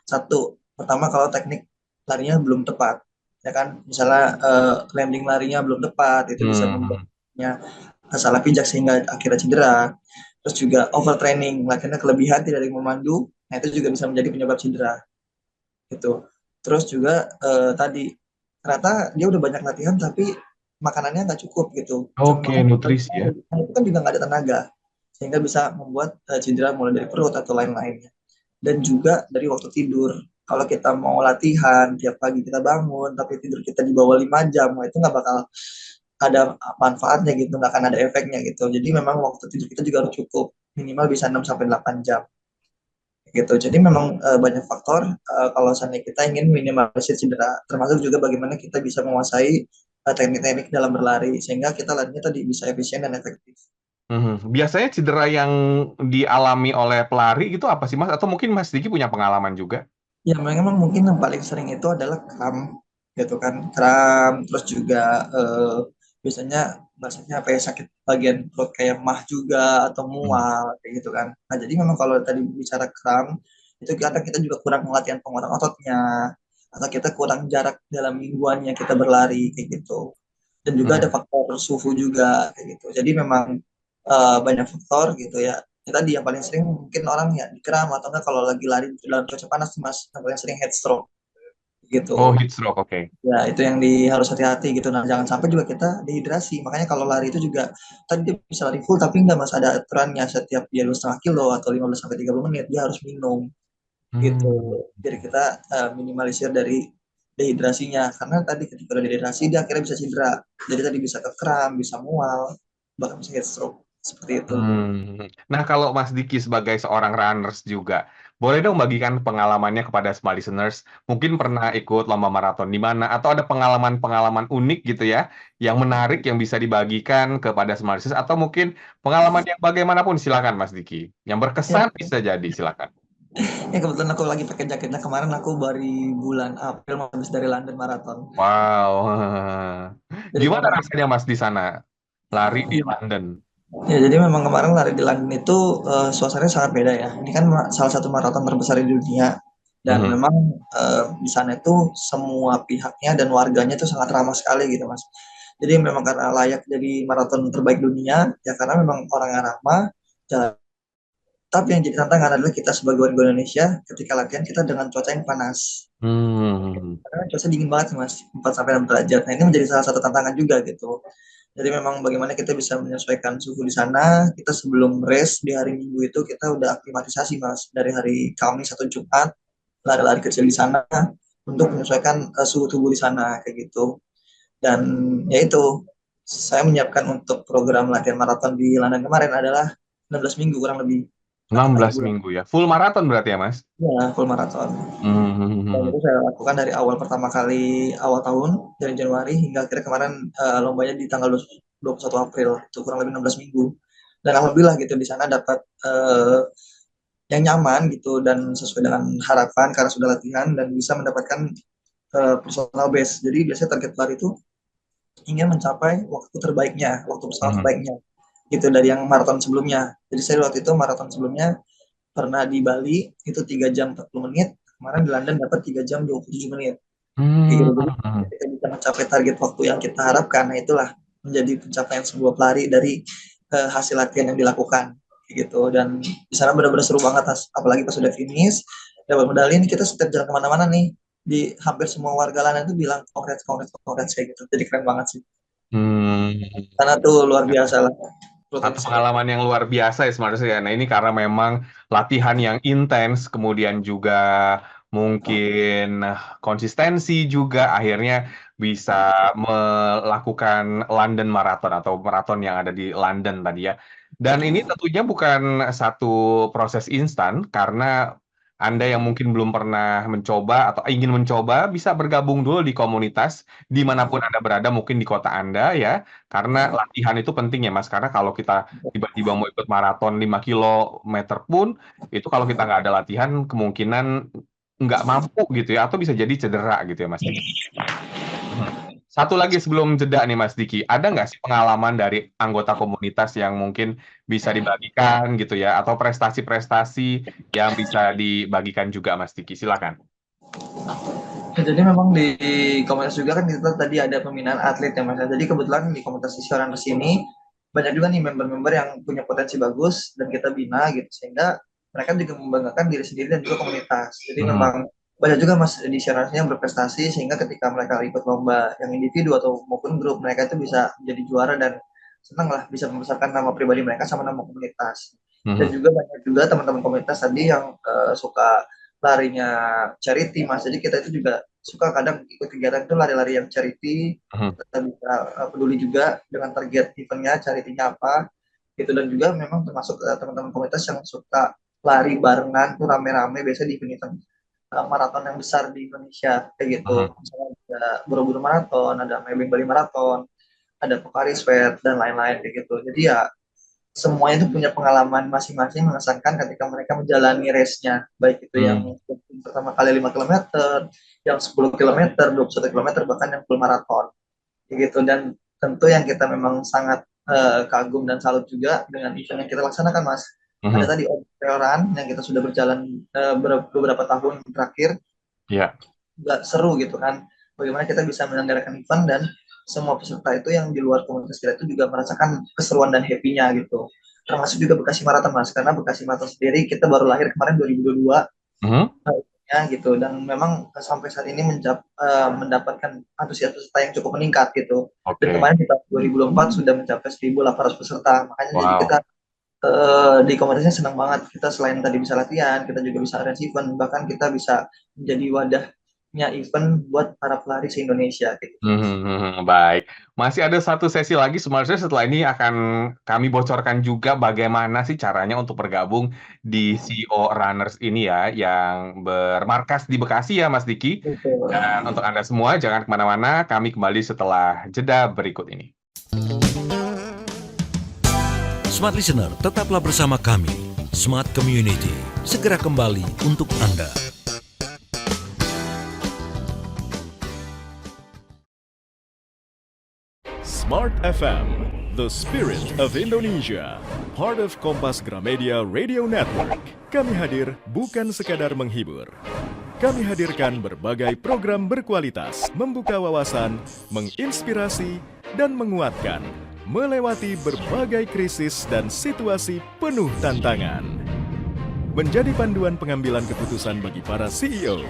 satu, pertama kalau teknik larinya belum tepat, ya kan? Misalnya landing larinya belum tepat, itu bisa Hmm. membuatnya salah pijak sehingga akhirnya cedera. Terus juga overtraining, latihannya kelebihan tidak ada yang memandu, nah itu juga bisa menjadi penyebab cedera. Gitu. Terus juga tadi ternyata dia udah banyak latihan tapi makanannya nggak cukup gitu. Oke, Makanya nutrisi ya. itu kan juga nggak ada tenaga, sehingga bisa membuat cedera mulai dari perut atau lain-lainnya. Dan juga dari waktu tidur. Kalau kita mau latihan, tiap pagi kita bangun, tapi tidur kita di bawah 5 jam, wah itu nggak bakal ada manfaatnya gitu, nggak akan ada efeknya gitu. Jadi memang waktu tidur kita juga harus cukup, minimal bisa 6 sampai 8 jam gitu. Jadi memang banyak faktor kalau seandainya kita ingin minimalisir cedera, termasuk juga bagaimana kita bisa menguasai teknik-teknik dalam berlari sehingga kita larinya tadi bisa efisien dan efektif. Biasanya cedera yang dialami oleh pelari itu apa sih Mas? Atau mungkin Mas Diki punya pengalaman juga? Ya memang mungkin yang paling sering itu adalah kram gitu kan, kram terus juga biasanya bahasanya apa ya, sakit bagian perut kayak mah juga atau Hmm. mual kayak gitu kan. Nah jadi memang kalau tadi bicara kram itu kadang kita juga kurang latihan penguatan ototnya atau kita kurang jarak dalam mingguannya kita berlari kayak gitu. Dan juga ada Hmm. faktor suhu juga kayak gitu. Jadi memang banyak faktor gitu ya. Ya tadi yang paling sering mungkin orang ya dikram atau enggak kalau lagi lari dalam cuaca panas nih Mas, yang paling sering heat stroke Oh, gitu. heat stroke, oke. Ya itu yang harus hati-hati gitu. Nah jangan sampai juga kita dehidrasi. Makanya kalau lari itu juga tadi dia bisa lari full tapi enggak Mas, ada aturannya setiap dia 2,5 kilo atau 15 sampai 30 menit dia harus minum gitu. Hmm. Jadi kita minimalisir dari dehidrasinya karena tadi ketika udah dehidrasi dia akhirnya bisa cedera. Jadi tadi bisa ke kram, bisa mual, bahkan bisa heat stroke seperti itu. Nah, kalau Mas Diki sebagai seorang runners juga, boleh dong bagikan pengalamannya kepada semua listeners. Mungkin pernah ikut lomba maraton di mana, atau ada pengalaman-pengalaman unik gitu ya, yang menarik yang bisa dibagikan kepada semua listeners, atau mungkin pengalaman yang bagaimanapun silakan Mas Diki. Yang Ya, berkesan bisa jadi, silakan. ya kebetulan aku lagi pakai jaketnya kemarin aku baru bulan April habis dari London Marathon. Wow. Jadi Gimana kemarin rasanya Mas di sana? Lari di ya, London. ya jadi memang kemarin lari di London itu suasananya sangat beda ya. Ini kan salah satu maraton terbesar di dunia dan Mhm. memang di sana itu semua pihaknya dan warganya itu sangat ramah sekali gitu Mas. Jadi memang karena layak jadi maraton terbaik dunia ya karena memang orangnya ramah. Tapi yang jadi tantangan adalah kita sebagai warga Indonesia ketika latihan kita dengan cuaca yang panas. Hmm. Karena cuaca dingin banget sih Mas, 4 sampai 6 derajat. Nah, ini menjadi salah satu tantangan juga gitu. Jadi memang bagaimana kita bisa menyesuaikan suhu di sana, kita sebelum race di hari Minggu itu kita udah aklimatisasi Mas, dari hari Kamis atau Jumat, lari-lari kecil di sana untuk menyesuaikan suhu tubuh di sana kayak gitu. Dan ya itu, saya menyiapkan untuk program latihan maraton di London kemarin adalah 16 minggu kurang lebih, enam 8 belas bulan. minggu ya. Full maraton berarti ya, Mas? Ya, full maraton. Dan Hmm. itu saya lakukan dari awal pertama kali awal tahun dari Januari hingga akhirnya kemarin lombanya di tanggal 21 April itu kurang lebih 16 minggu. Dan alhamdulillah gitu di sana dapat yang nyaman gitu dan sesuai dengan harapan karena sudah latihan dan bisa mendapatkan personal best. Jadi biasanya target lari itu ingin mencapai waktu terbaiknya, waktu personal Hmm. terbaiknya gitu dari yang maraton sebelumnya. Jadi saya waktu itu maraton sebelumnya pernah di Bali itu 3 jam 40 menit, kemarin di London dapat 3 jam 27 menit. Kayak gitu. Jadi Hmm. ketika bisa mencapai target waktu yang kita harapkan, nah itulah menjadi pencapaian sebuah pelari dari hasil latihan yang dilakukan. Kayak gitu. Dan di sana benar-benar seru banget, apalagi pas sudah finish, dapat medali ini kita setiap jalan kemana-mana nih, di hampir semua warga London itu bilang congrats, congrats, congrats kayak gitu. Jadi keren banget sih. Hmm. Karena tuh luar biasa lah. Satu Potensi. pengalaman yang luar biasa ya sebenarnya. Nah, ini karena memang latihan yang intens, kemudian juga mungkin konsistensi juga akhirnya bisa melakukan London Marathon atau maraton yang ada di London tadi ya. Dan ini tentunya bukan satu proses instan karena Anda yang mungkin belum pernah mencoba atau ingin mencoba bisa bergabung dulu di komunitas dimanapun Anda berada, mungkin di kota Anda ya. Karena latihan itu penting ya Mas, karena kalau kita tiba-tiba mau ikut maraton 5 kilometer pun, itu kalau kita nggak ada latihan, kemungkinan nggak mampu gitu ya, atau bisa jadi cedera gitu ya Mas Diki. Mhm. Satu lagi sebelum jeda nih Mas Diki, ada nggak sih pengalaman dari anggota komunitas yang mungkin bisa dibagikan gitu ya, atau prestasi-prestasi yang bisa dibagikan juga Mas Diki, silakan. Ya, jadi memang di komunitas juga kan kita tadi ada pembinaan atlet ya Mas. Jadi kebetulan di komunitas Isyaran ini banyak juga nih member-member yang punya potensi bagus dan kita bina gitu sehingga mereka juga membanggakan diri sendiri dan juga komunitas. Jadi Mhm. memang banyak juga Mas di Sharans yang berprestasi sehingga ketika mereka ikut lomba yang individu atau maupun grup, mereka itu bisa menjadi juara dan senang lah bisa membesarkan nama pribadi mereka sama nama komunitas. Dan Mhm. juga banyak juga teman-teman komunitas tadi yang suka larinya charity Mas. Jadi kita itu juga suka kadang ikut kegiatan itu lari-lari yang charity, Mhm. kita bisa peduli juga dengan target eventnya, charity-nya apa gitu. Dan juga memang termasuk teman-teman komunitas yang suka lari barengan tuh rame-rame biasanya di event-event maraton yang besar di Indonesia kayak Mhm. gitu. Misalnya ada Borobudur Marathon, ada Maybank Bali Marathon, ada Pocari Sweat dan lain-lain kayak gitu. Jadi ya semuanya itu punya pengalaman masing-masing mengesankan ketika mereka menjalani race-nya, baik itu Hmm. yang pertama kali 5 kilometer, yang 10 kilometer, 21 kilometer, bahkan yang full maraton kayak gitu. Dan tentu yang kita memang sangat kagum dan salut juga dengan event yang kita laksanakan Mas. Ada Mhm. tadi Trail Run yang kita sudah berjalan beberapa tahun terakhir, Ya. nggak seru gitu kan, bagaimana kita bisa menyelenggarakan event dan semua peserta itu yang di luar komunitas kita itu juga merasakan keseruan dan happy-nya gitu, termasuk juga Bekasi Marathon Mas, karena Bekasi Marathon sendiri kita baru lahir kemarin 2022 Mhm. ya gitu, dan memang sampai saat ini mendapatkan antusias peserta yang cukup meningkat gitu, dan Oke. kemarin di tahun 2024 sudah mencapai 1.800 peserta, makanya jadi kita Wow. di komunitasnya senang banget. Kita selain tadi bisa latihan, kita juga bisa arrange event, bahkan kita bisa menjadi wadahnya event buat para pelari se-Indonesia gitu. Baik. Masih ada satu sesi lagi, sebenarnya setelah ini akan kami bocorkan juga bagaimana sih caranya untuk bergabung di CEO Runners ini ya, yang bermarkas di Bekasi ya, Mas Diki. Gitu. Dan untuk Anda semua, jangan kemana-mana, kami kembali setelah jeda berikut ini. Smart Listener, tetaplah bersama kami. Smart Community, segera kembali untuk Anda. Smart FM, the spirit of Indonesia, part of Kompas Gramedia Radio Network. Kami hadir bukan sekadar menghibur. Kami hadirkan berbagai program berkualitas, membuka wawasan, menginspirasi, dan menguatkan, melewati berbagai krisis dan situasi penuh tantangan. Menjadi panduan pengambilan keputusan bagi para CEO,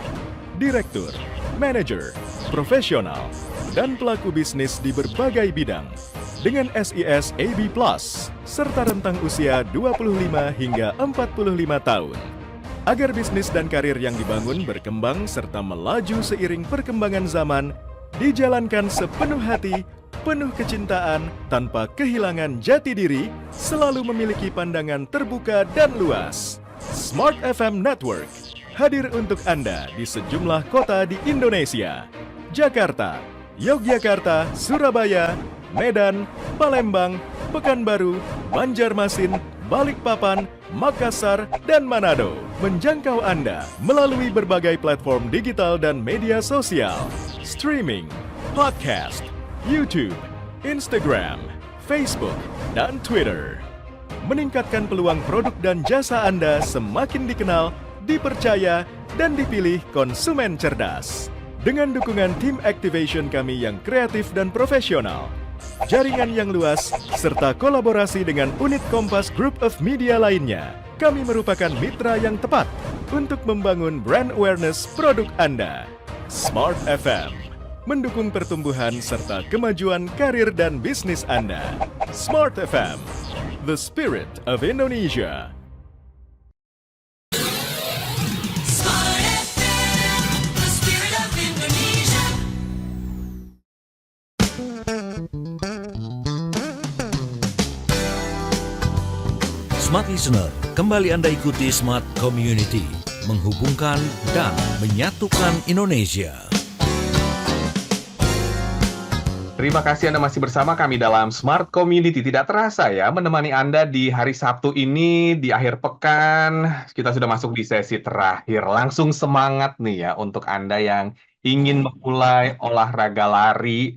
direktur, manajer, profesional, dan pelaku bisnis di berbagai bidang dengan SIS AB Plus serta rentang usia 25 hingga 45 tahun. Agar bisnis dan karir yang dibangun berkembang serta melaju seiring perkembangan zaman, dijalankan sepenuh hati, penuh kecintaan, tanpa kehilangan jati diri, selalu memiliki pandangan terbuka dan luas. Smart FM Network hadir untuk Anda di sejumlah kota di Indonesia. Jakarta, Yogyakarta, Surabaya, Medan, Palembang, Pekanbaru, Banjarmasin, Balikpapan, Makassar, dan Manado. Menjangkau Anda melalui berbagai platform digital dan media sosial, streaming, podcast, YouTube, Instagram, Facebook, dan Twitter. Meningkatkan peluang produk dan jasa Anda semakin dikenal, dipercaya, dan dipilih konsumen cerdas. Dengan dukungan tim activation kami yang kreatif dan profesional, jaringan yang luas, serta kolaborasi dengan unit Kompas Group of Media lainnya, kami merupakan mitra yang tepat untuk membangun brand awareness produk Anda. Smart FM mendukung pertumbuhan serta kemajuan karir dan bisnis Anda. Smart FM, the spirit of Indonesia. Smart FM, the spirit of Indonesia. Smart Listener, kembali Anda ikuti Smart Community, menghubungkan dan menyatukan Indonesia. Terima kasih Anda masih bersama kami dalam Smart Community. Tidak terasa ya, menemani Anda di hari Sabtu ini, di akhir pekan. Kita sudah masuk di sesi terakhir. Langsung semangat nih ya untuk Anda yang ingin memulai olahraga lari.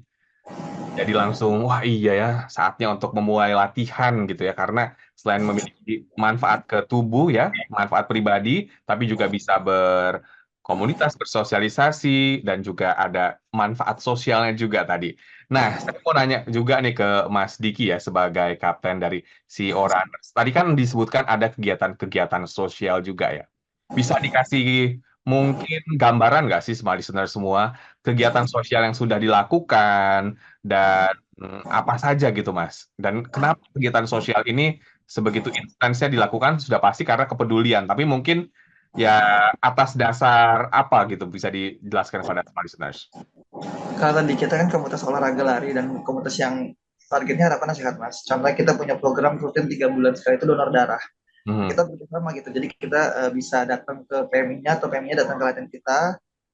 Jadi langsung, wah iya ya, saatnya untuk memulai latihan gitu ya. Karena selain memiliki manfaat ke tubuh ya, manfaat pribadi, tapi juga bisa berkomunitas, bersosialisasi, dan juga ada manfaat sosialnya juga tadi. Nah, saya mau nanya juga nih ke Mas Diki ya, sebagai kapten dari CEO Runners. Tadi kan disebutkan ada kegiatan-kegiatan sosial juga ya. Bisa dikasih mungkin gambaran nggak sih semua listener semua kegiatan sosial yang sudah dilakukan dan apa saja gitu Mas? Dan kenapa kegiatan sosial ini sebegitu intensnya dilakukan sudah pasti karena kepedulian, tapi mungkin ya atas dasar apa gitu bisa dijelaskan kepada semua listeners? Karena tadi kita kan komunitas olahraga lari dan komunitas yang targetnya harapannya sehat mas. Contohnya kita punya program rutin 3 bulan sekali itu donor darah. Mhm. Kita bekerjasama gitu. Jadi kita bisa datang ke PMI-nya atau PMI-nya datang ke latihan kita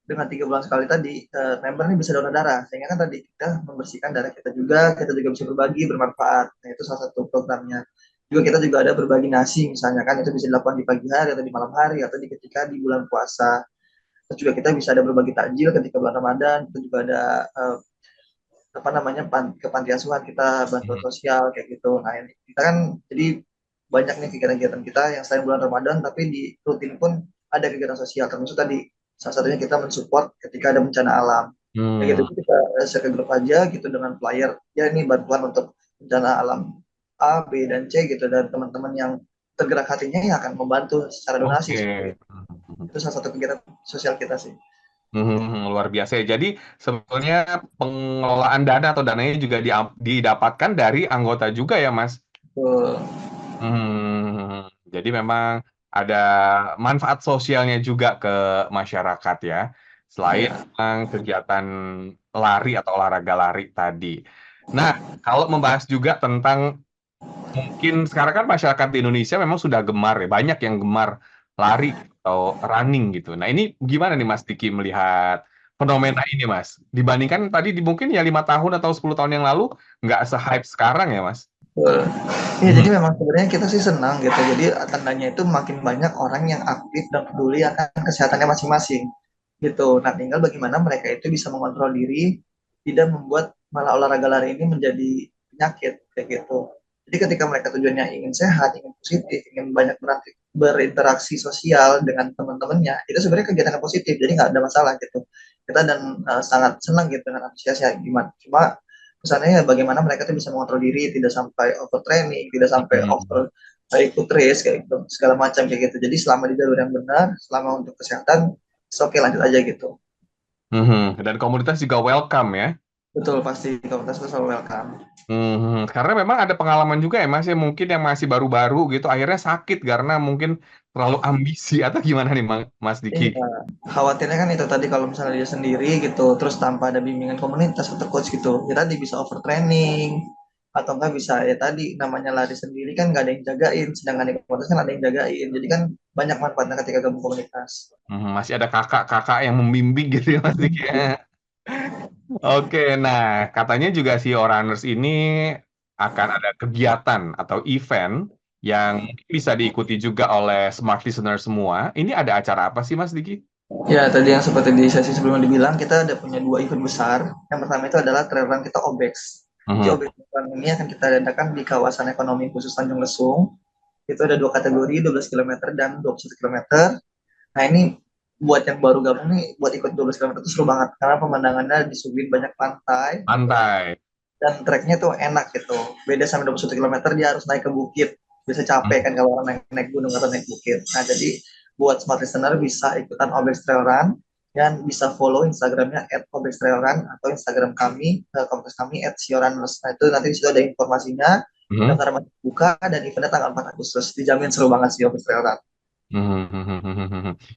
dengan 3 bulan sekali tadi member ini bisa donor darah. Sehingga kan tadi kita membersihkan darah kita juga bisa berbagi bermanfaat. Nah itu salah satu programnya. Juga kita juga ada berbagi nasi misalnya kan itu bisa dilakukan di pagi hari atau di malam hari atau ketika di bulan puasa. Terus juga kita bisa ada berbagi takjil ketika bulan Ramadan. Kita juga ada apa namanya ke panti asuhan kita bantuan sosial kayak gitu. Nah ini kita kan jadi banyak nih kegiatan-kegiatan kita yang selain bulan Ramadan tapi di rutin pun ada kegiatan sosial termasuk tadi salah satunya kita mensupport ketika ada bencana alam kayak gitu Hmm. kita share ke grup aja gitu dengan flyer ya ini bantuan untuk bencana alam A B dan C gitu dan teman-teman yang tergerak hatinya ya akan membantu secara donasi Oke. itu salah satu kegiatan sosial kita sih. Luar biasa ya. Jadi sebetulnya pengelolaan dana atau dananya juga didapatkan dari anggota juga ya, Mas? Betul. Jadi memang ada manfaat sosialnya juga ke masyarakat ya. Selain Ya. memang kegiatan lari atau olahraga lari tadi. Nah, kalau membahas juga tentang mungkin sekarang kan masyarakat di Indonesia memang sudah gemar ya, banyak yang gemar lari atau running gitu. Nah ini gimana nih Mas Diki melihat fenomena ini Mas? Dibandingkan tadi mungkin ya 5 tahun atau 10 tahun yang lalu nggak se-hype sekarang ya Mas? Betul. Iya, Mhm. jadi memang sebenarnya kita sih senang gitu. Jadi tandanya itu makin banyak orang yang aktif dan peduli akan kesehatannya masing-masing gitu. Nah, tinggal bagaimana mereka itu bisa mengontrol diri, tidak membuat malah olahraga lari ini menjadi penyakit kayak gitu. Jadi ketika mereka tujuannya ingin sehat, ingin positif, ingin banyak berinteraksi sosial dengan teman-temannya, itu sebenarnya kegiatan yang positif. Jadi nggak ada masalah gitu. Kita dan sangat senang gitu dengan antusias ya gimana. Cuma kesannya ya bagaimana mereka tuh bisa mengontrol diri tidak sampai overtraining tidak sampai Mhm. over ikut race kayak gitu segala macam kayak gitu jadi selama di jalur yang benar selama untuk kesehatan oke lanjut aja gitu. Dan komunitas juga welcome ya. Betul pasti komunitas itu selalu welcome. Karena memang ada pengalaman juga ya Mas ya mungkin yang masih baru-baru gitu akhirnya sakit karena mungkin terlalu ambisi atau gimana nih Mas Diki? Iya, khawatirnya kan itu tadi kalau misalnya dia sendiri gitu, terus tanpa ada bimbingan komunitas atau coach gitu, ya tadi bisa overtraining, atau enggak bisa ya tadi namanya lari sendiri kan nggak ada yang jagain, sedangkan di komunitas kan ada yang jagain, jadi kan banyak manfaatnya ketika gabung komunitas. Masih ada kakak-kakak yang membimbing gitu ya Mas Diki ya. Oke, nah katanya juga si Oraners ini akan ada kegiatan atau event yang mungkin bisa diikuti juga oleh smart listener semua. Ini ada acara apa sih Mas Diki? Ya, tadi yang seperti di sesi sebelumnya dibilang, kita ada punya 2 event besar. Yang pertama itu adalah trail run kita OBEX. Jadi Mhm. OBEX run ini akan kita adakan di kawasan ekonomi khusus Tanjung Lesung. Itu ada 2 kategori, 12 kilometer dan 21 kilometer. Nah, ini buat yang baru gabung nih, buat ikut 12 kilometer itu seru banget. Karena pemandangannya disuguhin banyak pantai, Pantai. dan treknya tuh enak gitu. Beda sama 21 kilometer, dia harus naik ke bukit. Bisa capek kan kalau orang naik gunung atau naik bukit. Nah, jadi buat smart listener bisa ikutan Obex Trail Run dan bisa follow Instagramnya @obextrailrun atau Instagram kami, komunitas kami @sioraners. Nah, itu nanti di situ ada informasinya, Mhm. pendaftaran masih buka dan eventnya tanggal 4 Agustus. Dijamin seru banget sih Obex Trail Run.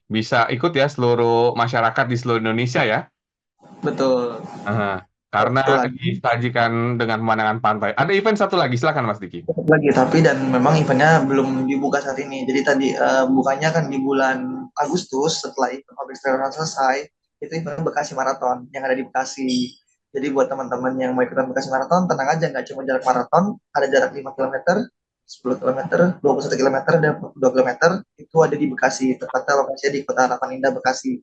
Bisa ikut ya seluruh masyarakat di seluruh Indonesia ya. Betul. Aha. Karena Satu lagi, disajikan dengan pemandangan pantai. Ada event satu lagi, silakan Mas Diki. satu lagi tapi dan memang eventnya belum dibuka saat ini. Jadi tadi bukanya kan di bulan Agustus setelah event Obex Trail Run selesai. Itu event Bekasi Marathon yang ada di Bekasi. Jadi buat teman-teman yang mau ikutan Bekasi Marathon, tenang aja, nggak cuma jarak maraton, ada jarak 5 kilometer, 10 kilometer, 21 kilometer, dan 22 kilometer, itu ada di Bekasi, tepatnya lokasinya di Kota Harapan Indah, Bekasi.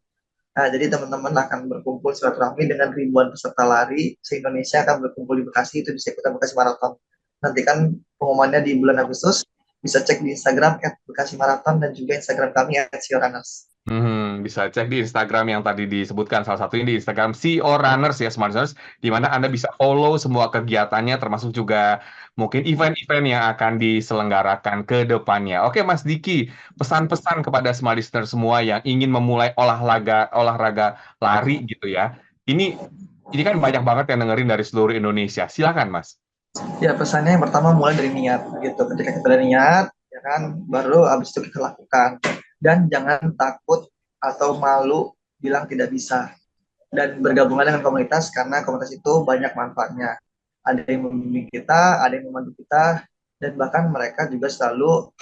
Nah, jadi teman-teman akan berkumpul silaturahmi dengan ribuan peserta lari se-Indonesia akan berkumpul di Bekasi, itu bisa ikutan Bekasi Marathon. Nanti kan pengumumannya di bulan Agustus, bisa cek di Instagram @Bekasi Marathon dan juga Instagram kami @sioranas. Bisa cek di Instagram yang tadi disebutkan, salah satunya di Instagram CEO Runners ya, Smart Listeners, di mana Anda bisa follow semua kegiatannya, termasuk juga mungkin event-event yang akan diselenggarakan ke depannya. Oke, Mas Diki, pesan-pesan kepada Smart Listeners semua yang ingin memulai olahraga olahraga lari gitu ya. Ini kan banyak banget yang dengerin dari seluruh Indonesia. Silakan, Mas. Ya, pesannya yang pertama mulai dari niat gitu. Ketika kita ada niat, ya kan, baru habis itu kita lakukan. Dan jangan takut atau malu bilang tidak bisa. Dan bergabunglah dengan komunitas karena komunitas itu banyak manfaatnya. Ada yang membimbing kita, ada yang membantu kita, dan bahkan mereka juga selalu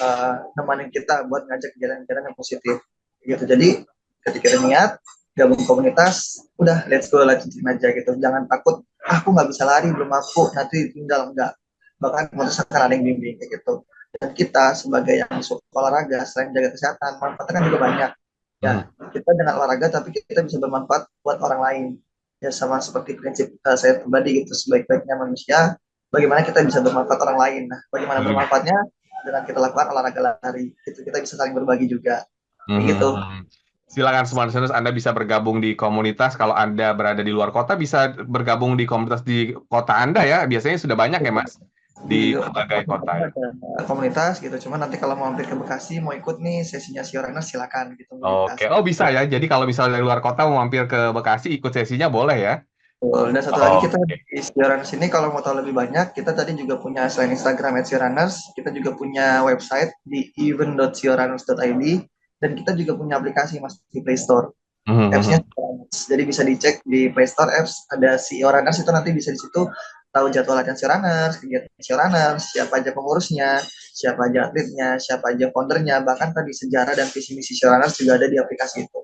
nemanin kita buat ngajak kegiatan-kegiatan yang positif. Gitu. Jadi ketika ada niat, gabung komunitas, udah let's go lanjutin aja gitu. Jangan takut, aku nggak bisa lari, belum mampu, nanti tinggal enggak. Bahkan komunitas akan ada yang bimbing kayak gitu. Dan kita sebagai yang suka olahraga, selain jaga kesehatan, manfaatnya kan juga banyak. Ya, kita dengan olahraga tapi kita bisa bermanfaat buat orang lain. Ya sama seperti prinsip saya pribadi gitu, sebaik-baiknya manusia, bagaimana kita bisa bermanfaat orang lain. Nah, bagaimana bermanfaatnya dengan kita lakukan olahraga lari. Gitu, kita bisa saling berbagi juga. Gitu. Silakan Smart Listeners, Anda bisa bergabung di komunitas. Kalau Anda berada di luar kota, bisa bergabung di komunitas di kota Anda ya. Biasanya sudah banyak ya, Mas, di berbagai kota. Ya. Komunitas gitu, cuman nanti kalau mau mampir ke Bekasi, mau ikut nih sesinya CEO Runners, silakan gitu. Oke, oh bisa ya. Jadi kalau misalnya dari luar kota mau mampir ke Bekasi, ikut sesinya boleh ya? Dan satu lagi kita di CEO Runners ini kalau mau tahu lebih banyak, kita tadi juga punya selain Instagram @CEO Runners, kita juga punya website di event.ceorunners.id, dan kita juga punya aplikasi Mas di Play Store. Apps-nya jadi bisa dicek di Play Store apps, ada CEO Runners, itu nanti bisa di situ tahu jadwal latihan CEO Runners, kegiatan CEO Runners, siapa aja pengurusnya, siapa aja atletnya, siapa aja foundernya, bahkan tadi sejarah dan visi misi CEO Runners juga ada di aplikasi itu.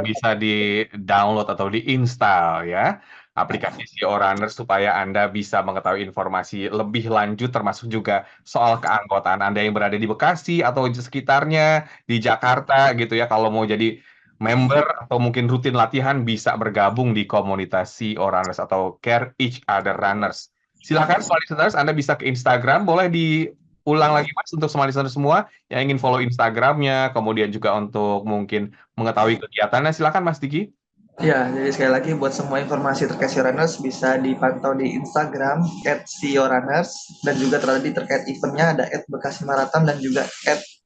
Bisa di-download atau di-install ya aplikasi CEO Runners supaya Anda bisa mengetahui informasi lebih lanjut termasuk juga soal keanggotaan Anda yang berada di Bekasi atau di sekitarnya, di Jakarta gitu ya. Kalau mau jadi member atau mungkin rutin latihan bisa bergabung di komunitas CEO Runners atau Care Each Other Runners. Silakan Smart Listeners, Anda bisa ke Instagram, boleh diulang lagi Mas untuk Smart Listeners semua yang ingin follow Instagramnya, kemudian juga untuk mungkin mengetahui kegiatannya, silakan Mas Diki. Ya, jadi sekali lagi buat semua informasi terkait CEO Runners bisa dipantau di Instagram @ceorunners, dan juga tadi terkait eventnya ada @Bekasi Marathon dan juga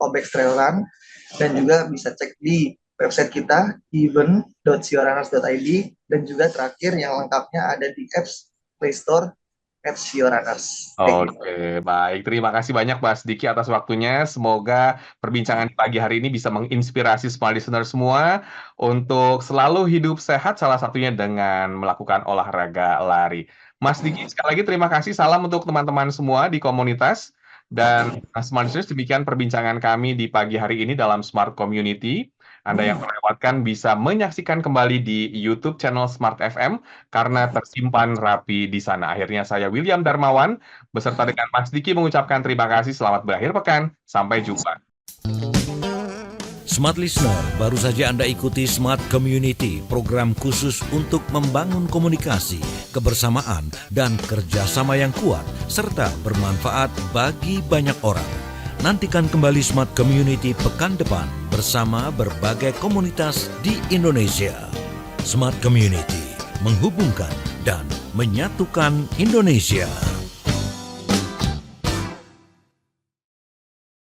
@Obex Trail Run, dan juga bisa cek di website kita event.ceorunners.id, dan juga terakhir yang lengkapnya ada di apps Play Store CEO Runners. Oke, baik. Terima kasih banyak Mas Diki atas waktunya. Semoga perbincangan di pagi hari ini bisa menginspirasi Smart Listener semua untuk selalu hidup sehat, salah satunya dengan melakukan olahraga lari. Mas Diki, sekali lagi terima kasih. Salam untuk teman-teman semua di komunitas. Dan Smart Listeners, demikian perbincangan kami di pagi hari ini dalam Smart Community. Anda yang melewatkan bisa menyaksikan kembali di YouTube channel Smart FM karena tersimpan rapi di sana. Akhirnya saya William Darmawan beserta dengan Mas Diki mengucapkan terima kasih. Selamat berakhir pekan. Sampai jumpa. Smart Listener, baru saja Anda ikuti Smart Community, program khusus untuk membangun komunikasi, kebersamaan, dan kerjasama yang kuat, serta bermanfaat bagi banyak orang. Nantikan kembali Smart Community pekan depan bersama berbagai komunitas di Indonesia. Smart Community, menghubungkan dan menyatukan Indonesia.